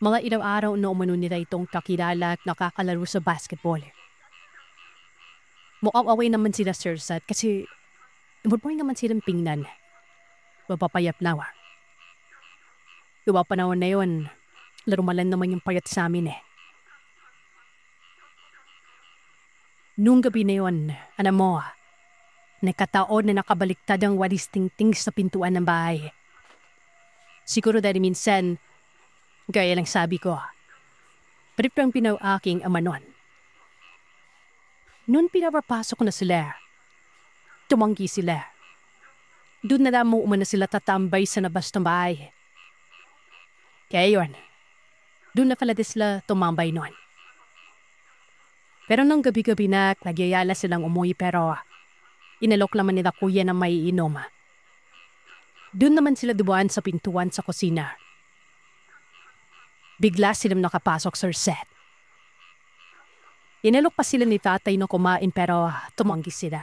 Mga ilang araw na umano nila itong kakilala at nakakalaro sa basketball. Mukhang away naman sila Sir Sat kasi umurpoy naman silang pingnan. Mapapayat na wa. Iwa panahon na yun, larumalan naman yung payat sa amin eh. Nung gabi na yun, mo, nakataon na nakabaliktad ang walis tingting sa pintuan ng bahay. Siguro dahil minsan, gaya lang sabi ko, parang pinaw-aking ama nun. Noon pinapapasok na sila, tumanggi sila. Doon na lamang umana sila tatambay sa labas ng bahay. Kaya yun, doon na pala sila tumambay noon. Pero nung gabi-gabi na, nagyayala silang umuwi pero inalok naman nila kuya na may inom. Doon naman sila dumaan sa pintuan sa kusina. Bigla silang nakapasok Sir Seth. Inalok pa sila ni tatay na kumain pero tumanggi sila.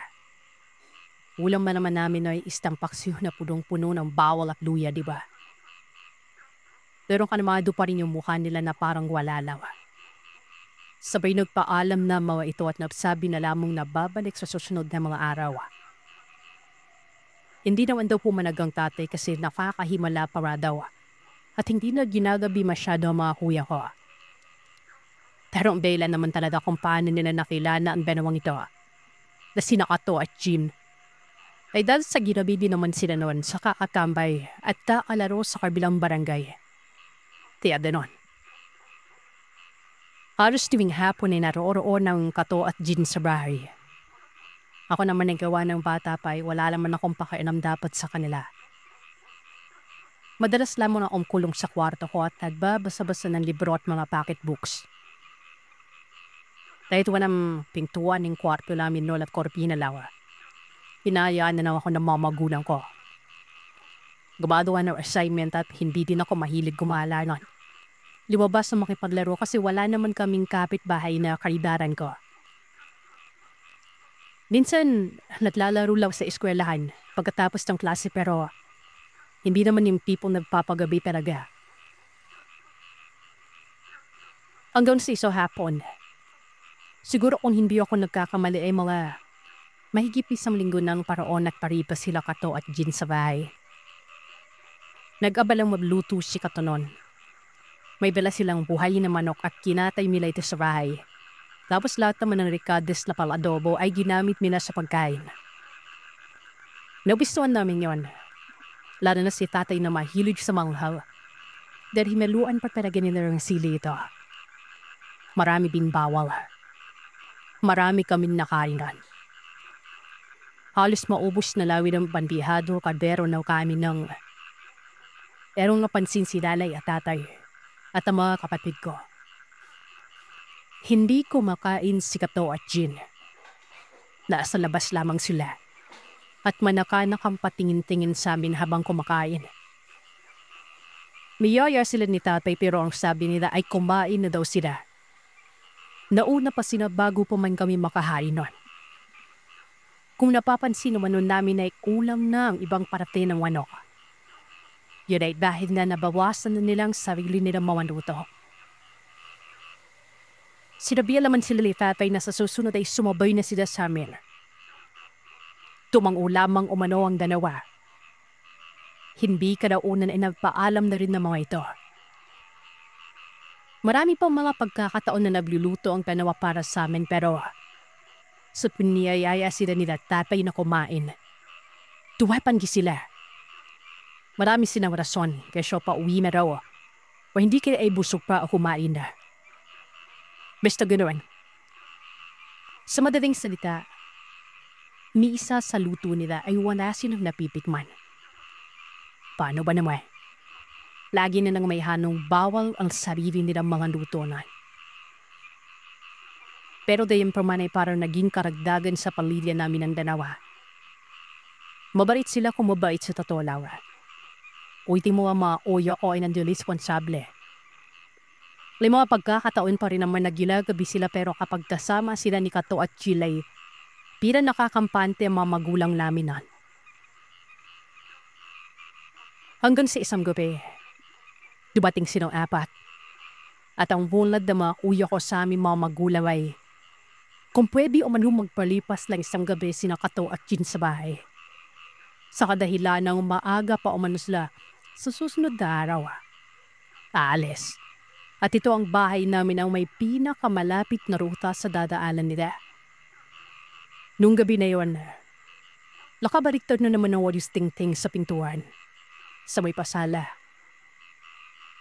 Ulam man naman namin ay istampaksyo na punong-puno ng bawal at luya, di ba? Pero kanamado pa rin yung mukha nila na parang wala lawa. Sabay nagpaalam na mga ito at nagsabi na lamang na babalik sa susunod na mga araw. Hindi naman daw pumanagang tatay kasi nakakahimala para daw at hindi na ginagabi masyado ang mga kuya ko. Pero ang bela naman talaga kung paano nila nakilala ang benawang ito na sina Kato at Jean. Ay dahil sa ginabi din naman sila noon sa kakatambay at kakalaro sa kabilang barangay. Tiya denon. Halos tuwing hapon ay naroon ng Kato at Jean sa bahay. Ako naman ang gawa ng bata pa ay wala naman akong pakialam dapat sa kanila. Madalas lamang akong kulong sa kwarto ko at nagbabasa-basa ng libro at mga pocketbooks. Dahil walang pintuan ng kwarto namin noon at korpina lawa. Hinayaan na ako ng mga magulang ko. Gumagawa ng assignment at hindi din ako mahilig gumala nun. Lumabas na makipaglaro kasi wala naman kaming kapitbahay na karidaran ko. Minsan, naglalaro lang sa eskwelahan pagkatapos ng klase pero hindi naman yung people nagpapagabi talaga. Hanggang sa iso hapon, siguro kung hindi ako nagkakamali ay mga mahigit isang linggo ng paraon at paripas sila Kato at Jean sa bahay. Nag-abalang magluto si Kato nun. May dala silang buhay na manok at kinatay nila ito sa bahay. Tapos lahat naman ng ricades na paladobo ay ginamit nila sa pagkain. Nagustuhan namin yon. Lalo na si tatay na mahilig sa manghal. Dahil himaluan pa talaga nila ng sili ito. Marami din bawal. Marami kaming nakainan. Halos maubos na lawi ng bandihado kaldero na kami ng erong napansin si nanay at tatay at ang mga kapatid ko. Hindi ko makain si Kato at Jean. Nasa labas lamang sila at manakanak ang patingin-tingin sa amin habang kumakain. Miyaya sila ni tatay pero ang sabi nila ay kumain na daw sila. Nauna pa sila bago pa man kami makahain nun. Kung napapansin naman nun namin ay ulam na ang ibang parte ng manok. Yun ay dahil na nabawasan na nilang sarili nilang mawanuto. Sinabihan naman sila ni tatay na sa susunod ay sumabay na sila sa amin. Tumango lamang umano ang dalawa. Hindi ka daw unan ay nagpaalam na rin ng mga ito. Marami pang mga pagkakataon na nagluluto ang dalawa para sa amin pero sa piniyayaya sila nila tatay na kumain. Tuwapan sila. Marami silang rason kaya siya pa uwi na raw o hindi kaya ay busog pa o kumain na. Basta ganoon. Sa madaling salita, may isa sa luto nila ay wala silang napitikman. Paano ba naman? Lagi na nang may hanong bawal ang sarili nilang mga luto na. Pero dayon pa man ay parang naging karagdagan sa pamilya namin ng dalawa. Mabait sila kung mabait sa totoo Laura. Ulitin mo ang mga oyo o ay nandun responsable. May mga pagkakataon pa rin naman nagilagabi sila pero kapag kasama sila ni Kato at Chilay, pira nakakampante ang mga magulang namin nan. Hanggang sa isang gabi, dumating silang apat. At ang bulad ng mga uyo ko sa aming mga magulang ay kung pwede o man magpalipas lang isang gabi sina Kato at Jin sa bahay. Sa kadahilan ng maaga pa umano sila sa susunod na araw. Aalis. At ito ang bahay namin ang may pinakamalapit na ruta sa dadaanan nila. Nung gabi na yon, nakabaliktad na naman ang walis ting-ting sa pintuan. Sa may pasala.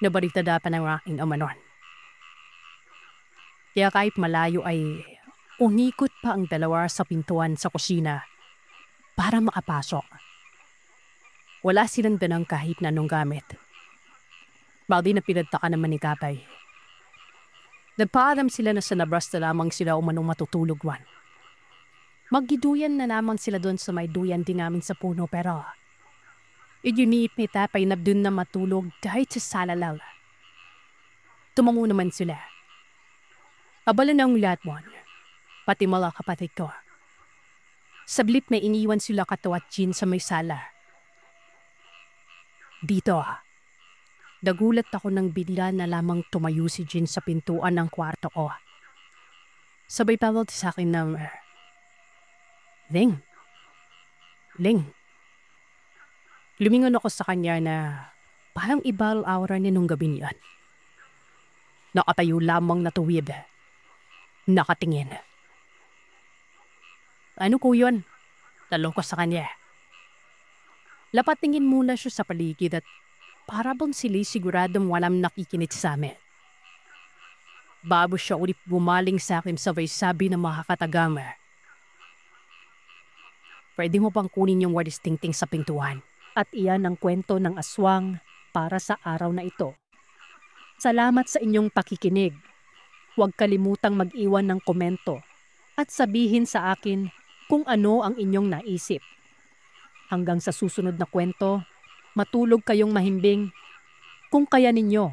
Nabaliktad pa ng aking ama nun. Kaya kahit malayo ay umikot pa ang dalawa sa pintuan sa kusina para makapasok. Wala silang dalang kahit na anong gamit. Baldi na pinagtaka naman ni Kapay. Nagpaalam sila na sa nabras na lamang sila umanong matutulog wan. Maggiduyan na lamang sila doon sa may duyan din namin sa puno pero inyunit ni Tapay na doon na matulog kahit sa sala lang. Tumango naman sila. Abala ng lahat mo, pati mga kapatid ko. Sablip may iniwan sila Kato at Jin sa may sala. Dito, nagulat ako ng bigla na lamang tumayo si Jin sa pintuan ng kwarto ko. Sabay tawag sa akin ng, Ling. Lumingon ako sa kanya na parang ibal aura niya nung gabi niyan. Nakatayo lamang na tuwid. Nakatingin. Ano ko yun? Talo ko sa kanya. Lapatingin muna siya sa paligid at para bang sila siguradong walang nakikinig sa amin. Bago siya ulit bumaling sa akin sabay sabi ng makakatagama. Pwede mo bang kunin yung walis tingting sa pintuan? At iyan ang kwento ng aswang para sa araw na ito. Salamat sa inyong pakikinig. Huwag kalimutang mag-iwan ng komento at sabihin sa akin kung ano ang inyong naisip. Hanggang sa susunod na kwento, matulog kayong mahimbing kung kaya ninyo.